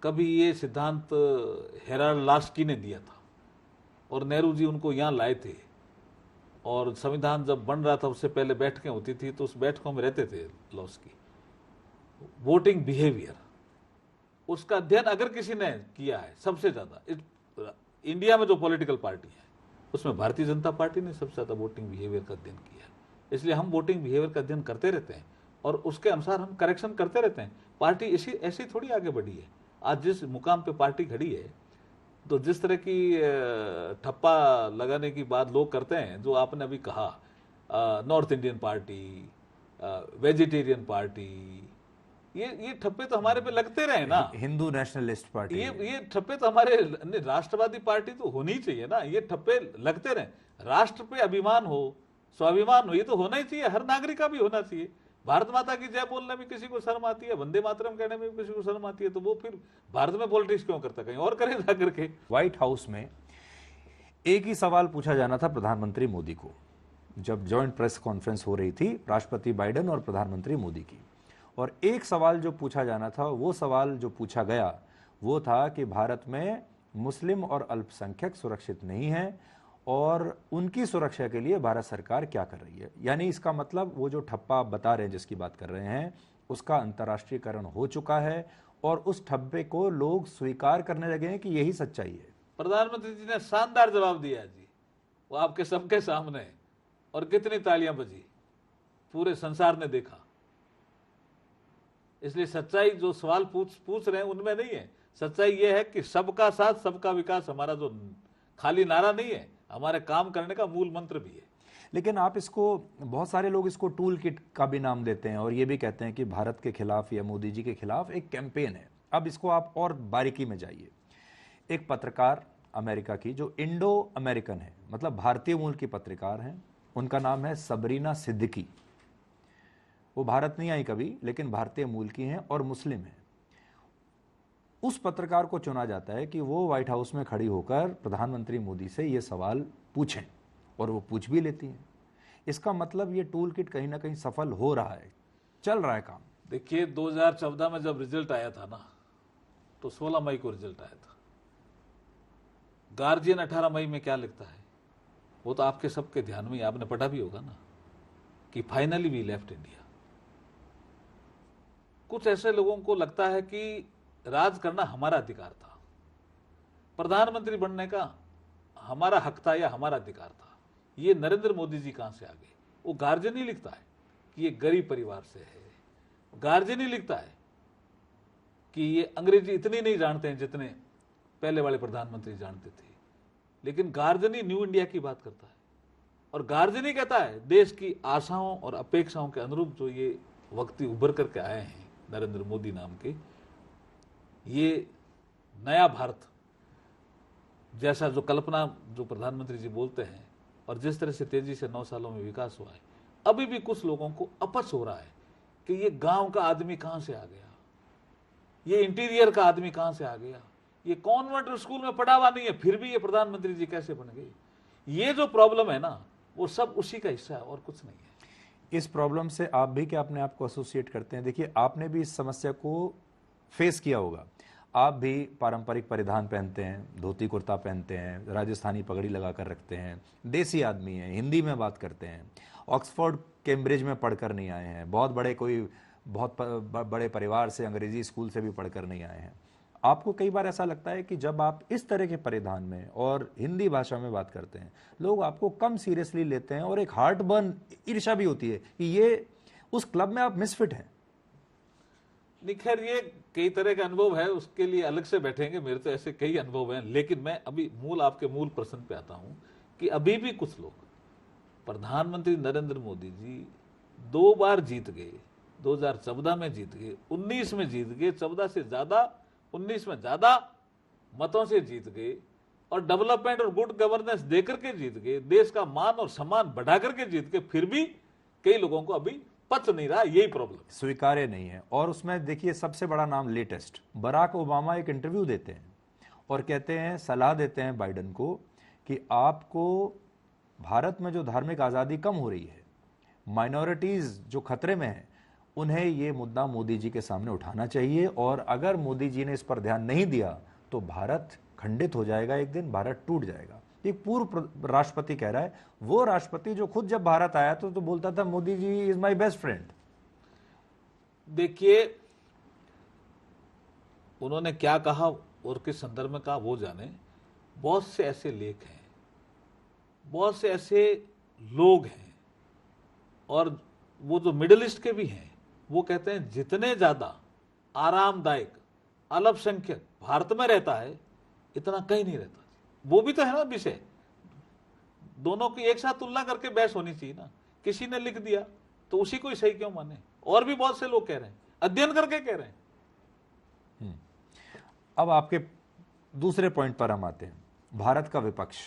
कभी ये सिद्धांत हेराल्ड लास्की ने दिया था, और नेहरू जी उनको यहाँ लाए थे, और संविधान जब बन रहा था उससे पहले बैठकें होती थी, तो उस बैठकों में रहते थे लास्की। वोटिंग बिहेवियर, उसका अध्ययन अगर किसी ने किया है सबसे ज्यादा इंडिया में जो पॉलिटिकल पार्टी है, उसमें भारतीय जनता पार्टी ने सबसे ज्यादा वोटिंग बिहेवियर का अध्ययन किया है। इसलिए हम वोटिंग बिहेवियर का अध्ययन करते रहते हैं, और उसके अनुसार हम करेक्शन करते रहते हैं। पार्टी ऐसी थोड़ी आगे बढ़ी है। आज जिस मुकाम पे पार्टी खड़ी है, तो जिस तरह की ठप्पा लगाने की बात लोग करते हैं, जो आपने अभी कहा, north Indian party, vegetarian party, ये ठप्पे तो हमारे पे लगते रहे ना। हिंदू नेशनलिस्ट पार्टी, ये ठप्पे तो हमारे, राष्ट्रवादी पार्टी तो होनी चाहिए ना। ये ठप्पे लगते रहे। राष्ट्र पे अभिमान हो, स्वाभिमान हो, ये तो होना ही चाहिए, हर नागरिक का भी होना चाहिए। भारत माता की जय बोलने में किसी को शर्म आती है, वंदे मातरम कहने में भी किसी को शर्म आती है, तो वो फिर भारत में पॉलिटिक्स क्यों करता, कहीं और करे जा करके। व्हाइट हाउस में एक ही सवाल पूछा जाना था प्रधानमंत्री मोदी को, जब जॉइंट प्रेस कॉन्फ्रेंस हो रही थी राष्ट्रपति बाइडेन और प्रधानमंत्री मोदी की, और एक सवाल जो पूछा जाना था, वो सवाल जो पूछा गया वो था कि भारत में मुस्लिम और अल्पसंख्यक सुरक्षित नहीं हैं और उनकी सुरक्षा के लिए भारत सरकार क्या कर रही है। यानी इसका मतलब वो जो ठप्पा आप बता रहे हैं, जिसकी बात कर रहे हैं, उसका अंतर्राष्ट्रीयकरण हो चुका है और उस ठप्पे को लोग स्वीकार करने लगे हैं कि यही सच्चाई है। प्रधानमंत्री जी ने शानदार जवाब दिया जी, वो आपके सबके सामने, और कितनी तालियां बजी, पूरे संसार ने देखा। इसलिए सच्चाई जो सवाल पूछ रहे हैं उनमें नहीं है, सच्चाई ये है कि सबका साथ सबका विकास हमारा जो खाली नारा नहीं है, हमारे काम करने का मूल मंत्र भी है। लेकिन आप इसको, बहुत सारे लोग इसको टूल किट का भी नाम देते हैं और ये भी कहते हैं कि भारत के खिलाफ या मोदी जी के खिलाफ एक कैंपेन है। अब इसको आप और बारीकी में जाइए। एक पत्रकार अमेरिका की जो इंडो अमेरिकन है, मतलब भारतीय मूल की पत्रकार हैं, उनका नाम है सबरीना सिद्दीकी। वो भारत नहीं आई कभी, लेकिन भारतीय मूल की हैं और मुस्लिम हैं। उस पत्रकार को चुना जाता है कि वो व्हाइट हाउस में खड़ी होकर प्रधानमंत्री मोदी से ये सवाल पूछें, और वो पूछ भी लेती हैं। इसका मतलब ये टूल किट कहीं ना कहीं सफल हो रहा है, चल रहा है काम। देखिए 2014 में जब रिजल्ट आया था ना, तो 16 मई को रिजल्ट आया था। गार्जियन 18 मई में क्या लिखता है, वो तो आपके सबके ध्यान में, आपने पढ़ा भी होगा ना, कि फाइनली वी लेफ्ट इंडिया। कुछ ऐसे लोगों को लगता है कि राज करना हमारा अधिकार था, प्रधानमंत्री बनने का हमारा हक था या हमारा अधिकार था। ये नरेंद्र मोदी जी कहां से आ गए? वो गार्जियन ही लिखता है कि ये गरीब परिवार से है, गार्जियन ही लिखता है कि ये अंग्रेजी इतनी नहीं जानते हैं जितने पहले वाले प्रधानमंत्री जानते थे, लेकिन गार्जियन ही न्यू इंडिया की बात करता है, और गार्जियन ही कहता है देश की आशाओं और अपेक्षाओं के अनुरूप जो ये व्यक्ति उभर करके आए हैं नरेंद्र मोदी नाम के, ये नया भारत जैसा जो कल्पना जो प्रधानमंत्री जी बोलते हैं, और जिस तरह से तेजी से 9 सालों में विकास हुआ है, अभी भी कुछ लोगों को अपच हो रहा है कि ये गांव का आदमी कहां से आ गया, ये इंटीरियर का आदमी कहां से आ गया, ये कॉन्वेंट स्कूल में पढ़ा हुआ नहीं है, फिर भी ये प्रधानमंत्री जी कैसे बन गए। ये जो प्रॉब्लम है ना, वो सब उसी का हिस्सा है और कुछ नहीं है। इस प्रॉब्लम से आप भी क्या अपने आप को एसोसिएट करते हैं? देखिए, आपने भी इस समस्या को फेस किया होगा। आप भी पारंपरिक परिधान पहनते हैं, धोती कुर्ता पहनते हैं, राजस्थानी पगड़ी लगा कर रखते हैं, देसी आदमी हैं, हिंदी में बात करते हैं, ऑक्सफोर्ड कैम्ब्रिज में पढ़कर नहीं आए हैं, बहुत बड़े परिवार से, अंग्रेजी स्कूल से भी पढ़कर नहीं आए हैं। आपको कई बार ऐसा लगता है कि जब आप इस तरह के परिधान में और हिंदी भाषा में बात करते हैं, लोग आपको कम सीरियसली लेते हैं और एक हार्ट बर्न, ईर्ष्या भी होती है कि ये उस क्लब में आप मिसफिट हैं? खैर ये कई तरह का अनुभव है, उसके लिए अलग से बैठेंगे, मेरे तो ऐसे कई अनुभव हैं। लेकिन मैं अभी आपके मूल प्रश्न पे आता हूं कि अभी भी कुछ लोग, प्रधानमंत्री नरेंद्र मोदी जी 2 बार जीत गए, 2014 में जीत गए, 19 में जीत गए, 14 से ज्यादा, 19 में ज्यादा मतों से जीत गए, और डेवलपमेंट और गुड गवर्नेंस देकर के जीत गए, देश का मान और सम्मान बढ़ा करके जीत गए, फिर भी कई लोगों को अभी पच नहीं रहा, यही प्रॉब्लम, स्वीकार्य नहीं है। और उसमें देखिए सबसे बड़ा नाम लेटेस्ट, बराक ओबामा एक इंटरव्यू देते हैं और कहते हैं, सलाह देते हैं बाइडेन को कि आपको भारत में जो धार्मिक आज़ादी कम हो रही है, माइनॉरिटीज़ जो खतरे में हैं, उन्हें ये मुद्दा मोदी जी के सामने उठाना चाहिए, और अगर मोदी जी ने इस पर ध्यान नहीं दिया तो भारत खंडित हो जाएगा, एक दिन भारत टूट जाएगा। एक पूर्व राष्ट्रपति कह रहा है, वो राष्ट्रपति जो खुद जब भारत आया तो बोलता था Modi ji is my best friend. देखिए उन्होंने क्या कहा और किस संदर्भ में कहा वो जाने। बहुत से ऐसे लेख हैं, बहुत से ऐसे लोग हैं, और वो जो मिडिल ईस्ट के भी हैं, वो कहते हैं जितने ज्यादा आरामदायक अल्पसंख्यक भारत में रहता है, इतना कहीं नहीं रहता। वो भी तो है ना विषय, दोनों की एक साथ तुलना करके बहस होनी चाहिए ना। किसी ने लिख दिया तो उसी को ही सही क्यों माने? और भी बहुत से लोग कह रहे हैं, अध्ययन करके कह रहे हैं। अब आपके दूसरे पॉइंट पर हम आते हैं, भारत का विपक्ष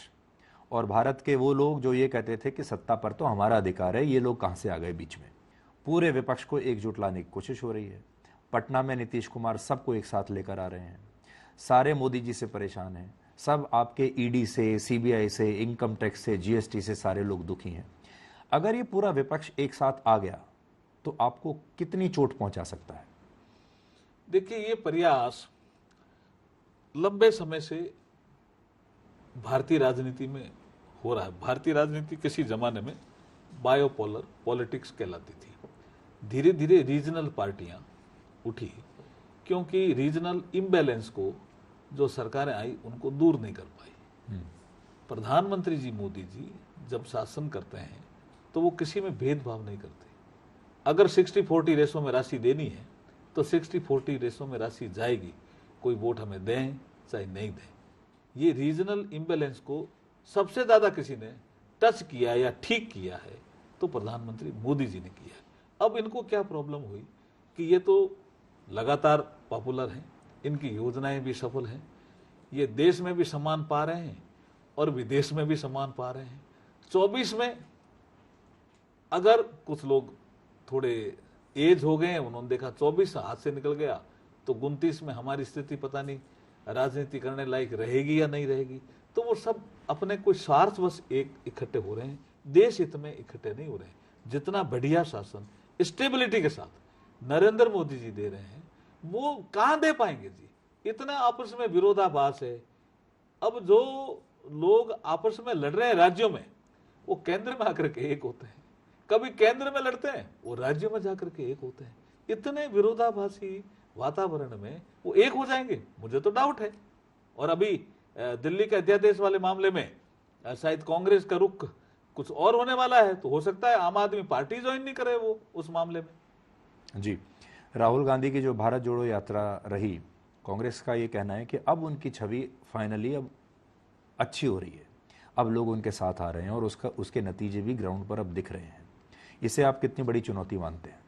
और भारत के वो लोग जो ये कहते थे कि सत्ता पर तो हमारा अधिकार है, ये लोग कहां से आ गए बीच में। पूरे विपक्ष को एकजुट लाने की कोशिश हो रही है। पटना में नीतीश कुमार सबको एक साथ लेकर आ रहे हैं, सारे मोदी जी से परेशान हैं, सब आपके ईडी से, सीबीआई से, इनकम टैक्स से, जीएसटी से सारे लोग दुखी हैं। अगर ये पूरा विपक्ष एक साथ आ गया तो आपको कितनी चोट पहुंचा सकता है? देखिए, ये प्रयास लंबे समय से भारतीय राजनीति में हो रहा है। भारतीय राजनीति किसी जमाने में बायोपोलर पॉलिटिक्स कहलाती थी। धीरे धीरे रीजनल पार्टियां उठी, क्योंकि रीजनल इम्बैलेंस को जो सरकारें आई उनको दूर नहीं कर पाई। प्रधानमंत्री जी मोदी जी जब शासन करते हैं तो वो किसी में भेदभाव नहीं करते। अगर 60-40 रेशो में राशि देनी है तो 60-40 रेशो में राशि जाएगी, कोई वोट हमें दें चाहे नहीं दें। ये रीजनल इम्बैलेंस को सबसे ज्यादा किसी ने टच किया या ठीक किया है तो प्रधानमंत्री मोदी जी ने किया है। अब इनको क्या प्रॉब्लम हुई कि ये तो लगातार पॉपुलर हैं, इनकी योजनाएं भी सफल हैं, ये देश में भी सम्मान पा रहे हैं और विदेश में भी सम्मान पा रहे हैं। 24 में अगर कुछ लोग थोड़े एज हो गए हैं, उन्होंने देखा 24 हाथ से निकल गया, तो 29 में हमारी स्थिति पता नहीं राजनीति करने लायक रहेगी या नहीं रहेगी। तो वो सब अपने कोई स्वार्थवश एक इकट्ठे हो रहे हैं, देश हित में इकट्ठे नहीं हो रहे हैं। जितना बढ़िया शासन स्टेबिलिटी के साथ नरेंद्र मोदी जी दे रहे हैं वो कहां दे पाएंगे जी। इतना आपस में विरोधाभास है। अब जो लोग आपस में लड़ रहे हैं राज्यों में, वो केंद्र में आकर के एक होते हैं, कभी केंद्र में लड़ते हैं, वो राज्यों में जाकर के एक होते हैं। इतने विरोधाभासी वातावरण में वो एक हो जाएंगे, मुझे तो डाउट है। और अभी दिल्ली के अध्यादेश वाले मामले में शायद कांग्रेस का रुख कुछ और होने वाला है, तो हो सकता है आम आदमी पार्टी ज्वाइन नहीं करे वो उस मामले में। जी, राहुल गांधी की जो भारत जोड़ो यात्रा रही, कांग्रेस का ये कहना है कि अब उनकी छवि फाइनली अब अच्छी हो रही है, अब लोग उनके साथ आ रहे हैं और उसके नतीजे भी ग्राउंड पर अब दिख रहे हैं। इसे आप कितनी बड़ी चुनौती मानते हैं?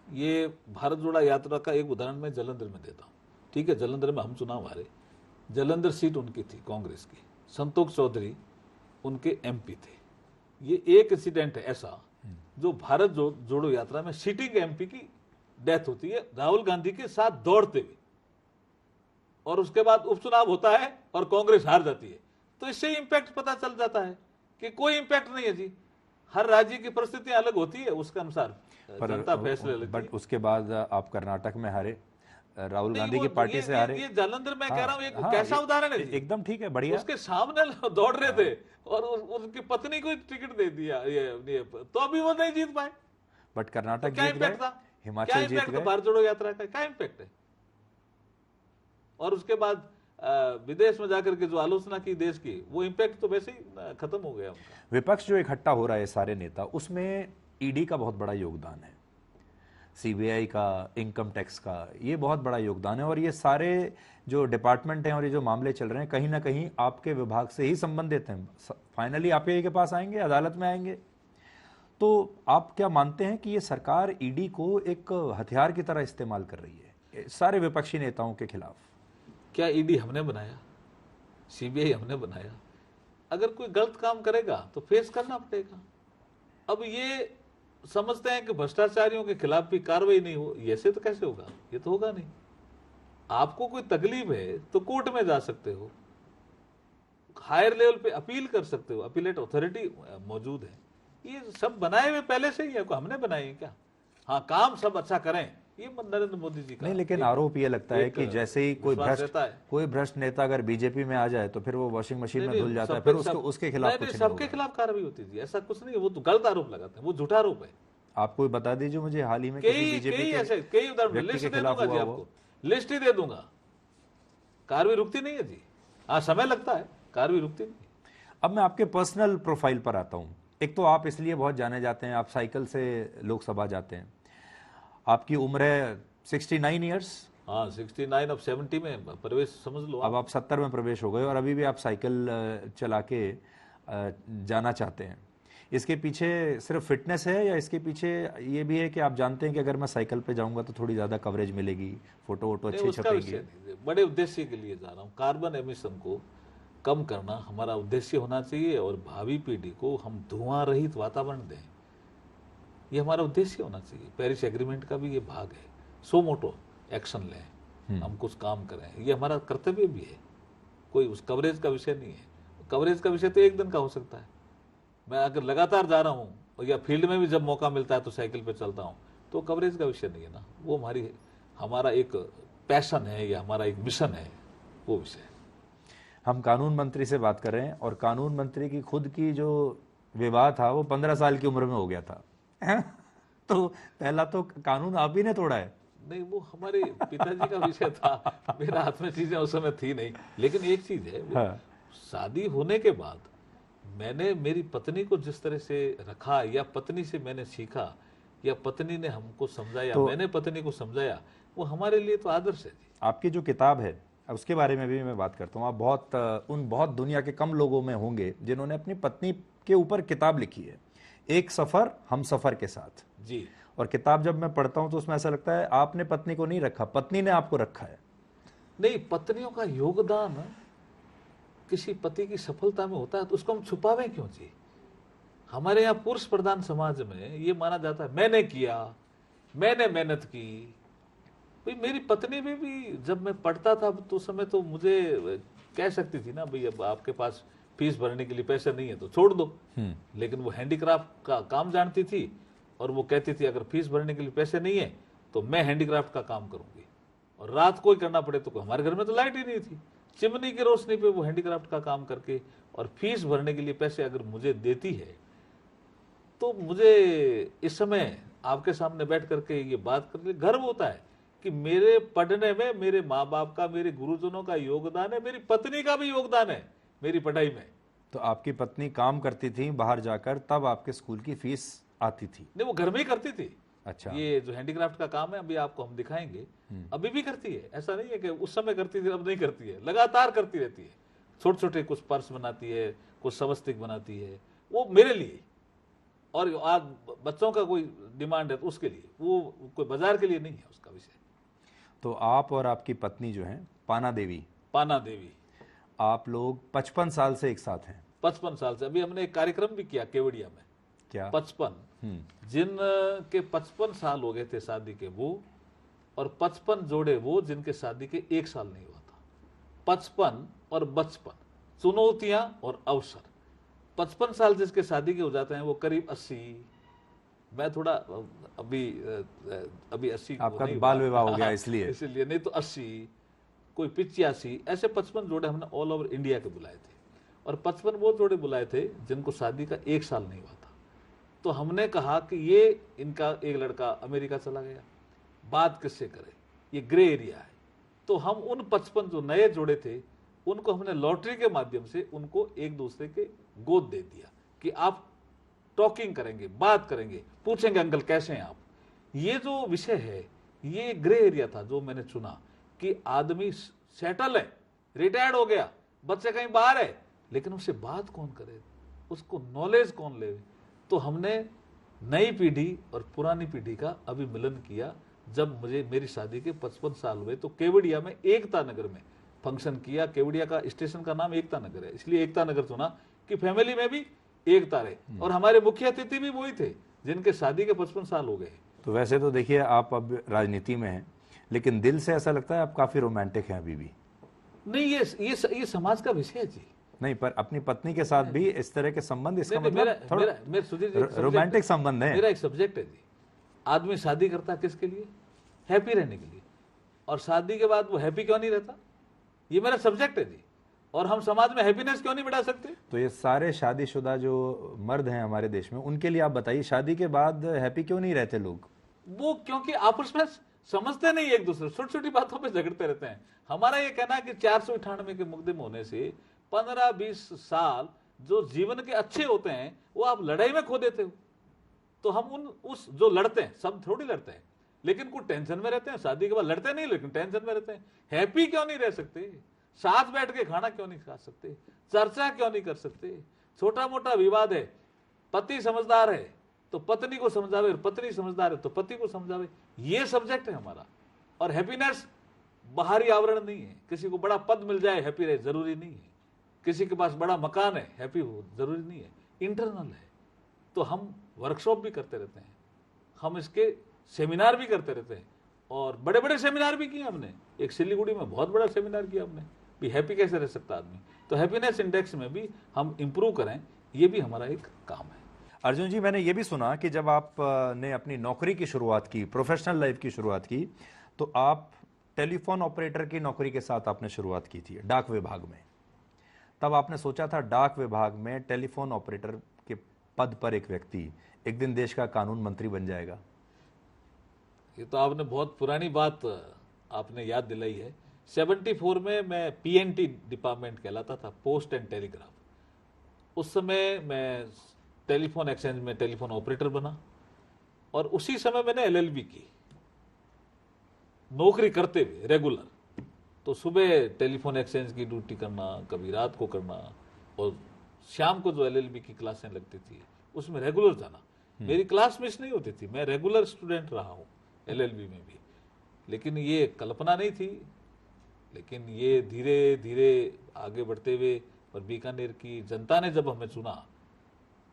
ये भारत जोड़ा यात्रा का एक उदाहरण मैं जालंधर में देता हूँ। ठीक है, जालंधर में हम चुनाव हारे, जालंधर सीट उनकी थी कांग्रेस की, संतोष चौधरी उनके एमपी थे। ये एक इंसिडेंट है ऐसा जो भारत जोड़ो यात्रा में सिटिंग एमपी की डेथ होती है राहुल गांधी के साथ दौड़ते हुए, और उसके बाद उपचुनाव होता है और कांग्रेस हार जाती है। तो इससे इंपैक्ट पता चल जाता है कि कोई इंपैक्ट नहीं है जी। हर राज्य की परिस्थितियां अलग होती है, उसके अनुसार जनता फैसले लेती है। बट उसके बाद आप कर्नाटक में हारे, राहुल गांधी की वो पार्टी से हारे। ये जालंधर में कह रहा हूँ, एक हाँ, कैसा उदाहरण है जी? एकदम ठीक है, बढ़िया। उसके सामने दौड़ रहे थे और उनकी पत्नी को टिकट दे दिया ये तो अभी वो नहीं जीत पाए। बट कर्नाटक क्या जीत इम्पैक्ट गए, था? हिमाचल जीत गए। भारत जोड़ो यात्रा का क्या इम्पैक्ट है? और उसके बाद विदेश में जाकर के जो आलोचना की देश की, वो इम्पैक्ट तो वैसे ही खत्म हो गया उनका। विपक्ष जो इकट्ठा हो रहा है सारे नेता, उसमें ईडी का बहुत बड़ा योगदान है, सीबीआई का, इनकम टैक्स का, ये बहुत बड़ा योगदान है। और ये सारे जो डिपार्टमेंट हैं और ये जो मामले चल रहे हैं कहीं ना कहीं आपके विभाग से ही संबंधित हैं, फाइनली आपके के पास आएंगे, अदालत में आएंगे। तो आप क्या मानते हैं कि ये सरकार ईडी को एक हथियार की तरह इस्तेमाल कर रही है सारे विपक्षी नेताओं के खिलाफ? क्या ईडी हमने बनाया? सीबीआई हमने बनाया? अगर कोई गलत काम करेगा तो फेस करना पड़ेगा। अब ये समझते हैं कि भ्रष्टाचारियों के खिलाफ भी कार्रवाई नहीं हो, ऐसे तो कैसे होगा? ये तो होगा नहीं। आपको कोई तकलीफ है तो कोर्ट में जा सकते हो, हायर लेवल पे अपील कर सकते हो, अपीलेट अथॉरिटी मौजूद है। ये सब बनाए हुए पहले से ही है, को हमने बनाए हैं क्या? हाँ, काम सब अच्छा करें, ये नरेंद्र मोदी जी का नहीं। लेकिन आरोप ये लगता है कि जैसे ही कोई भ्रष्ट नेता अगर बीजेपी में आ जाए तो फिर वो वॉशिंग मशीन में धुल जाता है, फिर उसके खिलाफ कुछ नहीं होगा। सबके खिलाफ कार्रवाई होती थी, ऐसा कुछ नहीं है। वो तो गलत आरोप लगाते हैं, वो झूठा आरोप है। आप कोई बता दीजिए मुझे हाल ही में कई उदाहरण लिस्ट दे दूंगा जी, आपको लिस्ट ही दे दूंगा। कार्रवाई रुकती नहीं है जी। हाँ, समय लगता है, कार्रवाई रुकती नहीं। अब मैं आपके पर्सनल प्रोफाइल पर आता हूं। एक तो आप इसलिए बहुत जाने जाते हैं, आप साइकिल से लोकसभा जाते हैं, आपकी उम्र है 69 ईयर्स। हाँ, 69, अब 70 में प्रवेश समझ लो। अब आप 70 में प्रवेश हो गए और अभी भी आप साइकिल चला के जाना चाहते हैं। इसके पीछे सिर्फ फिटनेस है या इसके पीछे ये भी है कि आप जानते हैं कि अगर मैं साइकिल पे जाऊंगा तो थोड़ी ज्यादा कवरेज मिलेगी, फोटो वोटो अच्छी छपेंगे? बड़े उद्देश्य के लिए जा रहा हूँ। कार्बन एमिशन को कम करना हमारा उद्देश्य होना चाहिए और भावी पीढ़ी को हम धुआं रहित वातावरण दें। ये हमारा उद्देश्य होना चाहिए। पेरिस एग्रीमेंट का भी ये भाग है, सो मोटो एक्शन लें, हम कुछ काम करें, ये हमारा कर्तव्य भी है। कोई उस कवरेज का विषय नहीं है। कवरेज का विषय तो एक दिन का हो सकता है। मैं अगर लगातार जा रहा हूँ और या फील्ड में भी जब मौका मिलता है तो साइकिल पे चलता हूँ, तो कवरेज का विषय नहीं है ना, वो हमारा एक पैशन है या हमारा एक मिशन है, वो विषय है। हम कानून मंत्री से बात कर रहे हैं और कानून मंत्री की खुद की जो विवाह था वो 15 साल की उम्र में हो गया था तो पहला तो कानून आप ही ने तोड़ा है। नहीं, वो हमारे पिताजी का विषय था, मेरा हाथ में चीजें उस समय थी नहीं। लेकिन एक चीज है, हाँ। शादी होने के बाद मैंने मेरी पत्नी को जिस तरह से रखा, या पत्नी से मैंने सीखा, या पत्नी ने हमको समझाया, तो मैंने पत्नी को समझाया, वो हमारे लिए तो आदर्श है जी। आपकी जो किताब है उसके बारे में भी मैं बात करता हूँ। आप बहुत दुनिया के कम लोगों में होंगे जिन्होंने अपनी पत्नी के ऊपर किताब लिखी है, एक सफर हम सफर के साथ जी। और किताब जब मैं पढ़ता हूं तो उसमें ऐसा लगता है आपने पत्नी को नहीं रखा, पत्नी ने आपको रखा है। नहीं, पत्नियों का योगदान किसी पति की सफलता में होता है तो उसको हम छुपावें क्यों जी? हमारे यहाँ पुरुष प्रधान समाज में ये माना जाता है मैंने किया, मैंने मेहनत की। भाई मेरी पत्नी भी जब मैं पढ़ता था तो उस समय तो मुझे कह सकती थी ना, भाई अब आपके पास फीस भरने के लिए पैसा नहीं है तो छोड़ दो। लेकिन वो हैंडीक्राफ्ट का काम जानती थी और वो कहती थी अगर फीस भरने के लिए पैसे नहीं है तो मैं हैंडीक्राफ्ट का काम करूंगी। और रात को ही करना पड़े तो हमारे घर में तो लाइट ही नहीं थी, चिमनी की रोशनी पे वो हैंडीक्राफ्ट का काम करके और फीस भरने के लिए पैसे अगर मुझे देती है, तो मुझे इस समय आपके सामने बैठ करके ये बात करके गर्व होता है कि मेरे पढ़ने में मेरे माँ बाप का, मेरे गुरुजनों का योगदान है, मेरी पत्नी का भी योगदान है मेरी पढ़ाई में। तो आपकी पत्नी काम करती थी बाहर जाकर, तब आपके स्कूल की फीस आती थी? नहीं, वो घर में ही करती थी। अच्छा। ये जो हैंडीक्राफ्ट का काम है अभी आपको हम दिखाएंगे, अभी भी करती है। ऐसा नहीं है कि उस समय करती थी अब नहीं करती है, लगातार करती रहती है। छोटे छोटे कुछ पर्स बनाती है, कुछ स्वस्तिक बनाती है, वो मेरे लिए। और आज बच्चों का कोई डिमांड है तो उसके लिए, वो कोई बाजार के लिए नहीं है उसका विषय। तो आप और आपकी पत्नी जो है पाना देवी, आप लोग 55 साल से एक साथ हैं? 55 साल से। अभी हमने एक कार्यक्रम भी किया केवड़िया में। क्या? 55 जिन के 55 साल हो गए थे शादी के, वो और 55 जोड़े वो जिनके शादी के 1 साल नहीं हुआ था। 55 और 55 चुनौतियां और अवसर। 55 साल जिसके शादी के हो जाते हैं वो करीब 80, मैं थोड़ा अभी 80 आपका बाल विवाह हो गया इसलिए नहीं तो 80, कोई 85, ऐसे 55 जोड़े हमने ऑल ओवर इंडिया के बुलाए थे। और 55 वो जोड़े बुलाए थे जिनको शादी का 1 साल नहीं हुआ था। तो हमने कहा कि ये इनका एक लड़का अमेरिका चला गया, बात किससे करे, ये ग्रे एरिया है। तो हम उन 55 जो नए जोड़े थे उनको हमने लॉटरी के माध्यम से उनको एक दूसरे के गोद दे दिया कि आप टॉकिंग करेंगे, बात करेंगे, पूछेंगे अंकल कैसे हैं आप। ये जो विषय है ये ग्रे एरिया था जो मैंने चुना कि आदमी सेटल है, रिटायर्ड हो गया, बच्चे कहीं बाहर है, लेकिन उससे बात कौन करे, उसको नॉलेज कौन ले। तो हमने नई पीढ़ी और पुरानी पीढ़ी का अभी मिलन किया। जब मुझे मेरी शादी के 55 साल हुए तो केवड़िया में एकता नगर में फंक्शन किया। केवड़िया का स्टेशन का नाम एकता नगर है, इसलिए एकता नगर चुना कि फैमिली में भी एकता रहे। और हमारे मुख्य अतिथि भी वही थे जिनके शादी के 55 साल हो गए। तो वैसे तो देखिए आप अब राजनीति में हैं, लेकिन दिल से ऐसा लगता है आप काफी रोमांटिक हैं अभी भी। नहीं, ये समाज का विषय है जी। नहीं, पर अपनी पत्नी के साथ भी इस तरह के संबंध, इसका नहीं, मतलब थोड़ा रोमांटिक संबंध है। मेरा एक सब्जेक्ट है जी। आदमी शादी करता है किसके लिए? हैप्पी रहने के लिए। और शादी के बाद वो हैप्पी क्यों नहीं रहता, ये मेरा सब्जेक्ट है जी। और हम समाज में हैप्पीनेस क्यों नहीं बढ़ा सकते? तो ये सारे शादीशुदा जो मर्द हैं हमारे देश में, उनके लिए आप बताइए, शादी के बाद हैप्पी क्यों नहीं रहते लोग? वो क्योंकि आपस में समझते नहीं एक दूसरे, छोटी छोटी बातों पे झगड़ते रहते हैं। हमारा ये कहना है कि 498 के मुकदमे होने से 15-20 साल जो जीवन के अच्छे होते हैं वो आप लड़ाई में खो देते हो। तो हम उस जो लड़ते हैं, सब थोड़ी लड़ते हैं, लेकिन कुछ टेंशन में रहते हैं। शादी के बाद लड़ते नहीं लेकिन टेंशन में रहते हैं। हैप्पी क्यों नहीं रह सकते? साथ बैठ के खाना क्यों नहीं खा सकते? चर्चा क्यों नहीं कर सकते? छोटा मोटा विवाद है, पति समझदार है तो पत्नी को समझावे, और पत्नी समझदार है तो पति को समझावे। ये सब्जेक्ट है हमारा। और हैप्पीनेस बाहरी आवरण नहीं है। किसी को बड़ा पद मिल जाए हैप्पी रहे जरूरी नहीं है, किसी के पास बड़ा मकान है हैप्पी हो जरूरी नहीं है, इंटरनल है। तो हम वर्कशॉप भी करते रहते हैं, हम इसके सेमिनार भी करते रहते हैं और बड़े बड़े सेमिनार भी किए हमने। एक सिलीगुड़ी में बहुत बड़ा सेमिनार किया हमने भी हैप्पी कैसे रह सकता आदमी। तो हैप्पीनेस इंडेक्स में भी हम इंप्रूव करें, ये भी हमारा एक काम है। अर्जुन जी, मैंने ये भी सुना कि जब आप ने अपनी नौकरी की शुरुआत की, प्रोफेशनल लाइफ की शुरुआत की, तो आप टेलीफोन ऑपरेटर की नौकरी के साथ आपने शुरुआत की थी डाक विभाग में। तब आपने सोचा था डाक विभाग में टेलीफोन ऑपरेटर के पद पर एक व्यक्ति एक दिन देश का कानून मंत्री बन जाएगा? ये तो आपने बहुत पुरानी बात आपने याद दिलाई है। 74 में मैं पीएनटी डिपार्टमेंट कहलाता था, पोस्ट एंड टेलीग्राफ। उस समय मैं टेलीफोन एक्सचेंज में टेलीफोन ऑपरेटर बना और उसी समय मैंने एलएलबी की, नौकरी करते हुए रेगुलर। तो सुबह टेलीफोन एक्सचेंज की ड्यूटी करना, कभी रात को करना, और शाम को जो एलएलबी की क्लासें लगती थी उसमें रेगुलर जाना। मेरी क्लास मिस नहीं होती थी, मैं रेगुलर स्टूडेंट रहा हूँ एलएलबी में भी। लेकिन ये कल्पना नहीं थी, लेकिन ये धीरे धीरे आगे बढ़ते हुए और बीकानेर की जनता ने जब हमें चुना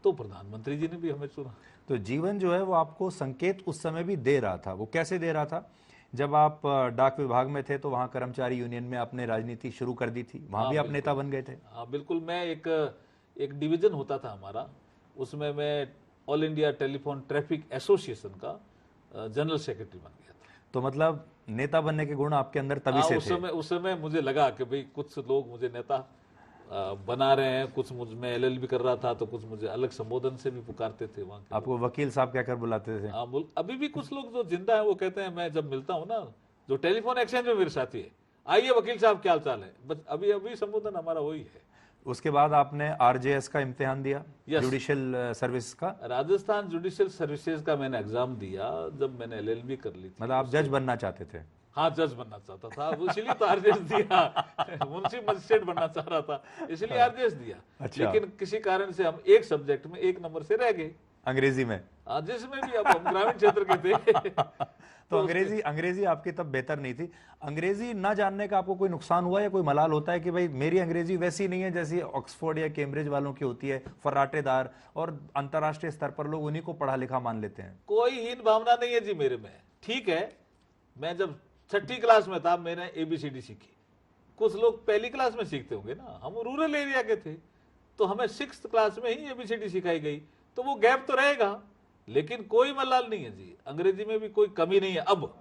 तो प्रधानमंत्री जी ने भी हमें चुना। तो जीवन जो है वो आपको संकेत उस समय भी दे रहा था। वो कैसे दे रहा था? जब आप डाक विभाग में थे तो वहां कर्मचारी यूनियन में आपने राजनीति शुरू कर दी थी, वहां भी आप नेता बन गए थे। हाँ बिल्कुल, मैं एक डिवीजन होता था हमारा, उसमें मैं all India telephone traffic association का जनरल सेक्रेटरी बन गया था। तो मतलब नेता बनने के गुण आपके अंदर तभी से थे। उस समय मुझे लगा कि भाई कुछ लोग मुझे नेता बना रहे हैं, कुछ मैं एलएलबी कर रहा था तो कुछ मुझे अलग संबोधन से भी पुकारते थे वहां के। आपको वकील साहब कहकर बुलाते थे? अभी भी कुछ लोग जो जिंदा है वो कहते हैं, मैं जब मिलता हूँ ना, जो टेलीफोन एक्सचेंज में मेरे साथी है, आइए वकील साहब क्या हाल चाल है, बस अभी संबोधन हमारा वही है। उसके बाद आपने आरजेएस का इम्तिहान दिया, जुडिशियल सर्विस का। राजस्थान जुडिशियल सर्विसेज का मैंने एग्जाम दिया जब मैंने एलएलबी कर ली थी। मतलब आप जज बनना चाहते थे? हाँ, जज बनना चाहता था, इसलिए तो आरजेएस दिया। मुंशी मजिस्ट्रेट बनना चाह रहा था, इसलिए आरजेएस दिया। अच्छा। लेकिन किसी कारण से हम एक सब्जेक्ट में 1 नंबर से रह गए, अंग्रेजी में। जिसमें भी अब हम ग्रामीण क्षेत्र के थे। तो अंग्रेजी आपकी तब बेहतर नहीं थी। अंग्रेजी ना जानने का आपको कोई नुकसान हुआ या कोई मलाल होता है कि भाई मेरी अंग्रेजी वैसी नहीं है जैसी ऑक्सफोर्ड या कैम्ब्रिज वालों की होती है, फर्राटेदार, और अंतर्राष्ट्रीय स्तर पर लोग उन्हीं को पढ़ा लिखा मान लेते हैं? कोई हीन भावना नहीं है जी मेरे में। ठीक है, मैं जब 6ठी क्लास में था मैंने एबीसीडी सीखी। कुछ लोग पहली क्लास में सीखते होंगे ना, हम रूरल एरिया के थे तो हमें 6th क्लास में ही एबीसीडी सिखाई गई, तो वो गैप तो रहेगा, लेकिन कोई मलाल नहीं है जी, अंग्रेजी में भी कोई कमी नहीं है। अब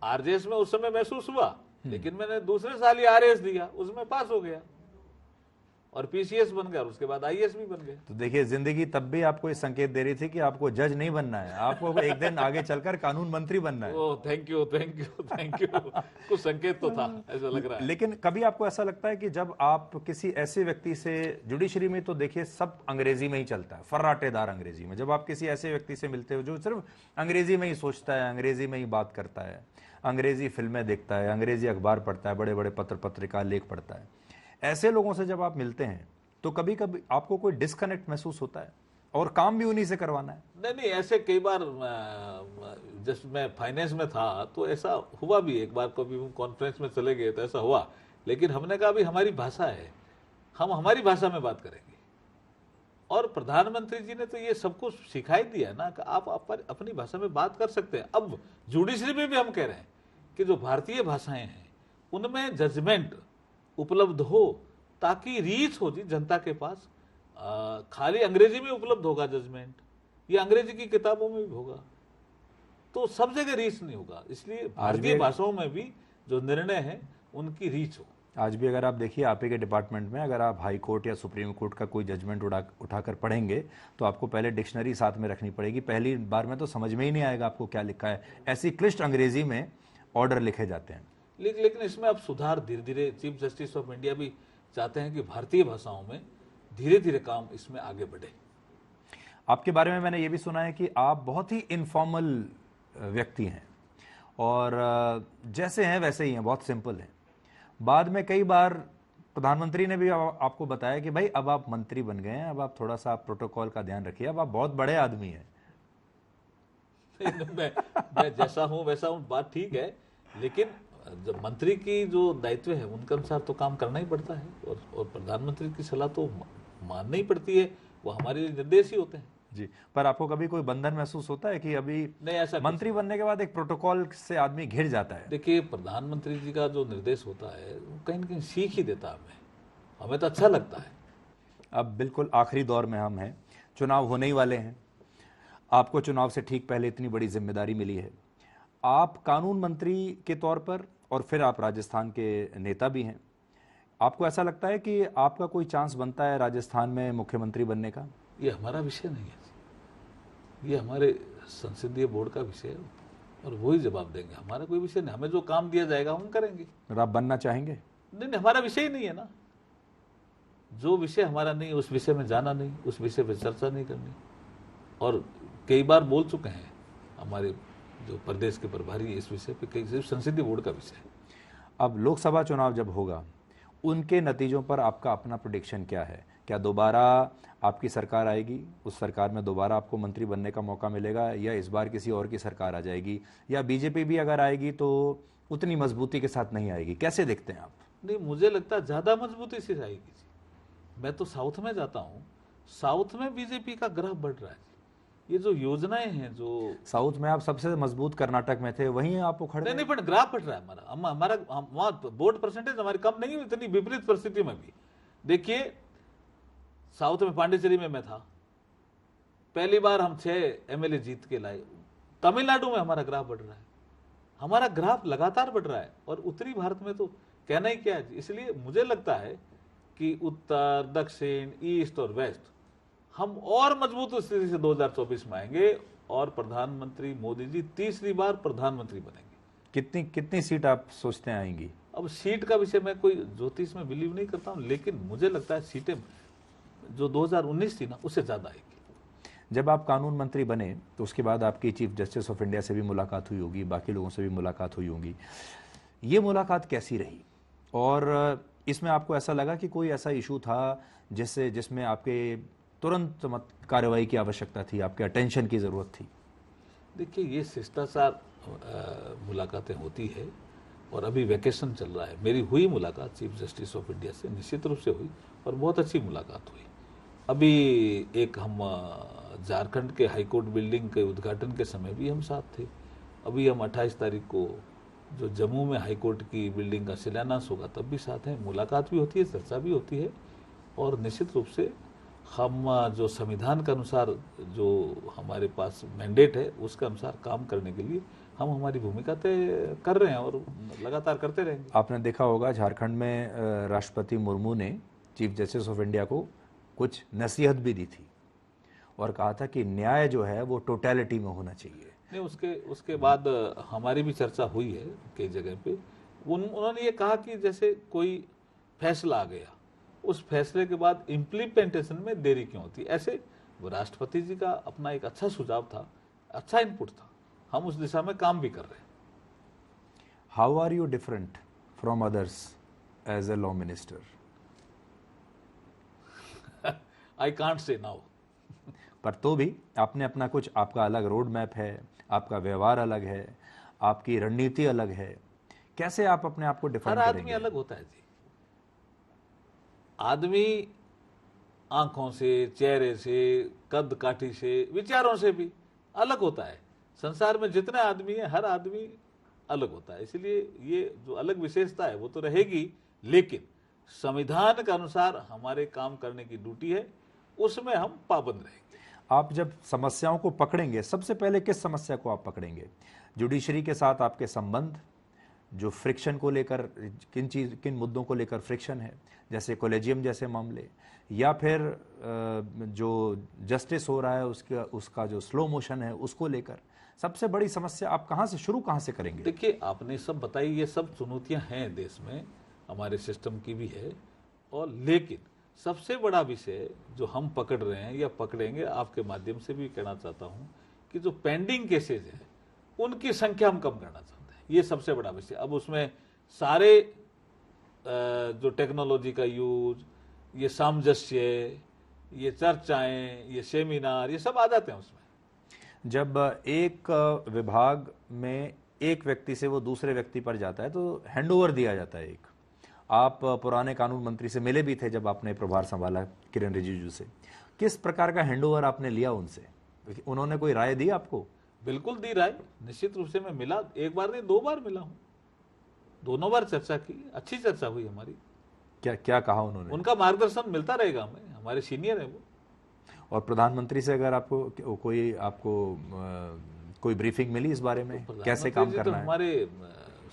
आरजेएस में उस समय महसूस हुआ, लेकिन मैंने दूसरे साल ही आरएएस दिया, उसमें पास हो गया और पीसीएस बन गया और उसके बाद आईएएस भी बन गया। तो देखिए, जिंदगी तब भी आपको ये संकेत दे रही थी कि आपको जज नहीं बनना है, आपको एक दिन आगे चलकर कानून मंत्री बनना है। ओह, थैंक यू। कुछ संकेत तो था, ऐसा लग रहा है। लेकिन कभी आपको ऐसा लगता है कि जब आप किसी ऐसे व्यक्ति से, जुडिशरी में तो देखिए सब अंग्रेजी में ही चलता है, फर्राटेदार अंग्रेजी में, जब आप किसी ऐसे व्यक्ति से मिलते हो जो सिर्फ अंग्रेजी में ही सोचता है, अंग्रेजी में ही बात करता है, अंग्रेजी फिल्में देखता है, अंग्रेजी अखबार पढ़ता है, बड़े बड़े पत्र पत्रिका लेख पढ़ता है, ऐसे लोगों से जब आप मिलते हैं तो कभी कभी आपको कोई डिस्कनेक्ट महसूस होता है? और काम भी उन्हीं से करवाना है। नहीं, ऐसे कई बार, जब मैं फाइनेंस में था तो ऐसा हुआ भी, एक बार कभी हम कॉन्फ्रेंस में चले गए तो ऐसा हुआ, लेकिन हमने कहा भी हमारी भाषा है, हम हमारी भाषा में बात करेंगे। और प्रधानमंत्री जी ने तो ये सब कुछ सिखाई दिया ना कि आप अपनी भाषा में बात कर सकते हैं। अब जुडिशरी में भी हम कह रहे हैं कि जो भारतीय भाषाएं हैं उनमें जजमेंट उपलब्ध हो, ताकि रीच हो जी जनता के पास। खाली अंग्रेजी में उपलब्ध होगा जजमेंट, ये अंग्रेजी की किताबों में भी होगा, तो सब जगह रीच नहीं होगा। इसलिए भारतीय भाषाओं में भी जो निर्णय है उनकी रीच हो। आज भी अगर आप देखिए, आप ही के डिपार्टमेंट में अगर आप हाई कोर्ट या सुप्रीम कोर्ट का कोई जजमेंट उठाकर पढ़ेंगे तो आपको पहले डिक्शनरी साथ में रखनी पड़ेगी। पहली बार में तो समझ में ही नहीं आएगा आपको क्या लिखा है, ऐसी क्लिष्ट अंग्रेजी में ऑर्डर लिखे जाते हैं। लेकिन इसमें अब सुधार धीरे धीरे, चीफ जस्टिस ऑफ इंडिया भी चाहते हैं कि भारतीय भाषाओं में धीरे धीरे काम इसमें आगे बढ़े। आपके बारे में मैंने ये भी सुना है कि आप बहुत ही इनफॉर्मल व्यक्ति हैं और जैसे हैं वैसे ही हैं, बहुत सिंपल हैं। बाद में कई बार प्रधानमंत्री ने भी आपको बताया कि भाई अब आप मंत्री बन गए हैं, अब आप थोड़ा सा प्रोटोकॉल का ध्यान रखिए, अब आप बहुत बड़े आदमी हैं। मैं जैसा हूं वैसा हूं, बात ठीक है, लेकिन जब मंत्री की जो दायित्व है उनके अनुसार तो काम करना ही पड़ता है, और प्रधानमंत्री की सलाह तो माननी ही पड़ती है, वो हमारे लिए निर्देश ही होते हैं। जी, पर आपको कभी कोई बंधन महसूस होता है कि अभी नहीं, ऐसा मंत्री बनने के बाद एक प्रोटोकॉल से आदमी घिर जाता है? देखिए, प्रधानमंत्री जी का जो निर्देश होता है वो कहीं ना कहीं सीख ही देता है हमें तो अच्छा लगता है। अब बिल्कुल आखिरी दौर में हम हैं, चुनाव होने ही वाले हैं। आपको चुनाव से ठीक पहले इतनी बड़ी जिम्मेदारी मिली है। आप कानून मंत्री के तौर पर और फिर आप राजस्थान के नेता भी हैं। आपको ऐसा लगता है कि आपका कोई चांस बनता है राजस्थान में मुख्यमंत्री बनने का? ये हमारा विषय नहीं है, ये हमारे संसदीय बोर्ड का विषय है और वही जवाब देंगे। हमारा कोई विषय नहीं, हमें जो काम दिया जाएगा हम करेंगे। और आप बनना चाहेंगे? नहीं, हमारा विषय ही नहीं है ना। जो विषय हमारा नहीं, उस विषय में जाना नहीं, उस विषय पर चर्चा नहीं करनी। और कई बार बोल चुके हैं हमारे जो प्रदेश के प्रभारी इस विषय पे, कई सिर्फ संसदीय बोर्ड का विषय है। अब लोकसभा चुनाव जब होगा, उनके नतीजों पर आपका अपना प्रेडिक्शन क्या है? क्या दोबारा आपकी सरकार आएगी, उस सरकार में दोबारा आपको मंत्री बनने का मौका मिलेगा, या इस बार किसी और की सरकार आ जाएगी, या बीजेपी भी अगर आएगी तो उतनी मजबूती के साथ नहीं आएगी? कैसे देखते हैं आप? नहीं, मुझे लगता है ज्यादा मजबूती से आएगी। मैं तो साउथ में जाता हूँ, साउथ में बीजेपी का ग्राफ बढ़ रहा है। ये जो योजनाएं हैं, जो साउथ में आप सबसे मजबूत कर्नाटक में थे, वहीं आप उखड़ नहीं, पर ग्राफ बढ़ रहा है हमारा वहां वोट परसेंटेज हमारी कम नहीं हुई इतनी विपरीत परिस्थिति में भी। देखिए, साउथ में पांडिचेरी में मैं था, पहली बार हम 6 एमएलए जीत के लाए। तमिलनाडु में हमारा ग्राफ बढ़ रहा है, हमारा ग्राफ लगातार बढ़ रहा है। और उत्तरी भारत में तो कहना ही क्या है। इसलिए मुझे लगता है कि उत्तर, दक्षिण, ईस्ट और वेस्ट हम और मजबूत स्थिति से 2024 में आएंगे और प्रधानमंत्री मोदी जी तीसरी बार प्रधानमंत्री बनेंगे। कितनी कितनी सीट आप सोचते हैं आएंगी? अब सीट का विषय मैं कोई ज्योतिष में बिलीव नहीं करता हूं, लेकिन मुझे लगता है सीटें जो 2019 थी ना, उससे ज्यादा आएगी। जब आप कानून मंत्री बने तो उसके बाद आपकी चीफ जस्टिस ऑफ इंडिया से भी मुलाकात हुई होगी, बाकी लोगों से भी मुलाकात हुई होगी। ये मुलाकात कैसी रही? और इसमें आपको ऐसा लगा कि कोई ऐसा इशू था जिसमें आपके तुरंत कार्रवाई की आवश्यकता थी, आपके अटेंशन की ज़रूरत थी? देखिए, ये शिष्टाचार मुलाकातें होती है और अभी वैकेशन चल रहा है। मेरी हुई मुलाकात चीफ जस्टिस ऑफ इंडिया से, निश्चित रूप से हुई और बहुत अच्छी मुलाकात हुई। अभी एक हम झारखंड के हाईकोर्ट बिल्डिंग के उद्घाटन के समय भी हम साथ थे। अभी हम 28 तारीख को जो जम्मू में हाईकोर्ट की बिल्डिंग का शिलान्यास होगा तब भी साथ हैं। मुलाकात भी होती है, चर्चा भी होती है और निश्चित रूप से हम जो संविधान के अनुसार जो हमारे पास मैंडेट है उसके अनुसार काम करने के लिए हम हमारी भूमिका तय कर रहे हैं और लगातार करते रहेंगे। आपने देखा होगा झारखंड में राष्ट्रपति मुर्मू ने चीफ जस्टिस ऑफ इंडिया को कुछ नसीहत भी दी थी और कहा था कि न्याय जो है वो टोटलिटी में होना चाहिए। नहीं, उसके बाद हमारी भी चर्चा हुई है कई जगह पे। उन्होंने ये कहा कि जैसे कोई फैसला आ गया, उस फैसले के बाद इम्प्लीमेंटेशन में देरी क्यों होती। ऐसे राष्ट्रपति जी का अपना एक अच्छा सुझाव था, अच्छा इनपुट था, हम उस दिशा में काम भी कर रहे हैं। How are you different from others as a law minister? I can't say now. पर तो भी आपने अपना कुछ, आपका अलग रोड मैप है, आपका व्यवहार अलग है, आपकी रणनीति अलग है। कैसे आप अपने आप को डिफाइन हर करेंगे? आदमी अलग होता है जी। आदमी आंखों से, चेहरे से, कद काठी से, विचारों से भी अलग होता है। संसार में जितने आदमी है हर आदमी अलग होता है, इसलिए ये जो अलग विशेषता है वो तो रहेगी, लेकिन संविधान के अनुसार हमारे काम करने की ड्यूटी है, उसमें हम पाबंद रहेंगे। आप जब समस्याओं को पकड़ेंगे, सबसे पहले किस समस्या को आप पकड़ेंगे? जुडिशरी के साथ आपके संबंध, जो फ्रिक्शन को लेकर, किन मुद्दों को लेकर फ्रिक्शन है, जैसे कॉलेजियम जैसे मामले, या फिर जो जस्टिस हो रहा है उसका जो स्लो मोशन है उसको लेकर सबसे बड़ी समस्या आप कहां से करेंगे? देखिए, आपने सब बताई, ये सब चुनौतियां हैं देश में, हमारे सिस्टम की भी है, और लेकिन सबसे बड़ा विषय जो हम पकड़ रहे हैं या पकड़ेंगे, आपके माध्यम से भी कहना चाहता हूं कि जो पेंडिंग केसेज हैं उनकी संख्या हम कम करना चाहते हैं। ये सबसे बड़ा विषय। अब उसमें सारे जो टेक्नोलॉजी का यूज, ये सामंजस्य, ये चर्चाएं, ये सेमिनार, ये सब आ जाते हैं उसमें। जब एक विभाग में एक व्यक्ति से वो दूसरे व्यक्ति पर जाता है तो हैंडओवर दिया जाता है। एक आप पुराने कानून मंत्री से मिले भी थे जब आपने प्रभार संभाला, किरण रिजिजू से, किस प्रकार का हैंडओवर आपने लिया उनसे? उन्होंने कोई राय दी आपको? बिल्कुल दी राय, निश्चित रूप से मैं मिला, एक बार नहीं 2 बार मिला हूं, दोनों बार चर्चा की, अच्छी चर्चा हुई हमारी। क्या क्या कहा उन्होंने? उनका मार्गदर्शन मिलता रहेगा हमें, हमारे सीनियर है वो। और प्रधानमंत्री से अगर आपको कोई ब्रीफिंग मिली इस बारे में, कैसे काम प्रधानमंत्री जी करना तो है? हमारे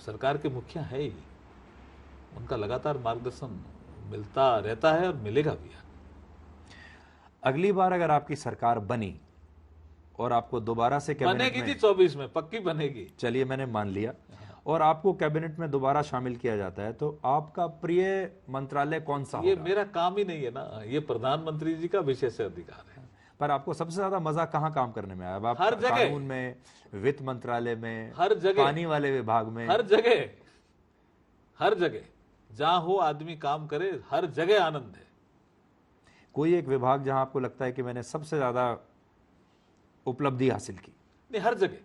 सरकार के मुखिया है ही, उनका लगातार मार्गदर्शन मिलता रहता है और मिलेगा भी। अगली बार अगर आपकी सरकार बनी और आपको दोबारा से कैबिनेट बनेगी में, जी 24 में पक्की बनेगी। चलिए मैंने मान लिया, और आपको कैबिनेट में दोबारा शामिल किया जाता है, तो आपका प्रिय मंत्रालय कौन सा ये होगा? मेरा काम ही नहीं है ना, ये प्रधानमंत्री जी का विशेष अधिकार है। पर आपको सबसे ज्यादा मजा कहाँ काम करने में आया? अब आप हर जगह। कानून में, वित्त मंत्रालय में, हर जगह, पानी वाले विभाग में, हर जगह, हर जगह जहां हो आदमी काम करे, हर जगह आनंद है। कोई एक विभाग जहां आपको लगता है कि मैंने सबसे ज्यादा उपलब्धि हासिल की? नहीं, हर जगह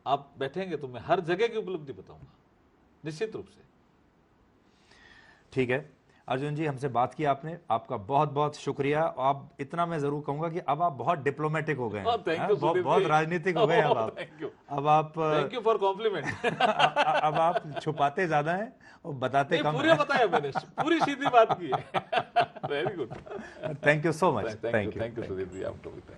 आप बैठेंगे तो मैं हर जगह की उपलब्धि बताऊंगा, निश्चित रूप से। ठीक है अर्जुन जी, हमसे बात की आपने, आपका बहुत बहुत शुक्रिया। अब इतना मैं जरूर कहूंगा कि अब आप बहुत डिप्लोमेटिक हो गए हैं, थैंक यू, बहुत राजनीतिक हो गए अब आप। थैंक यू, अब आप थैंक यू फॉर कॉम्प्लीमेंट। अब आप छुपाते ज्यादा हैं और बताते कम पूरी हैं। बताया मैंने, पूरी सीधी बात की है। Very good, thank you so much. Thank you Sudeep ji, आपको भी थैंक यू।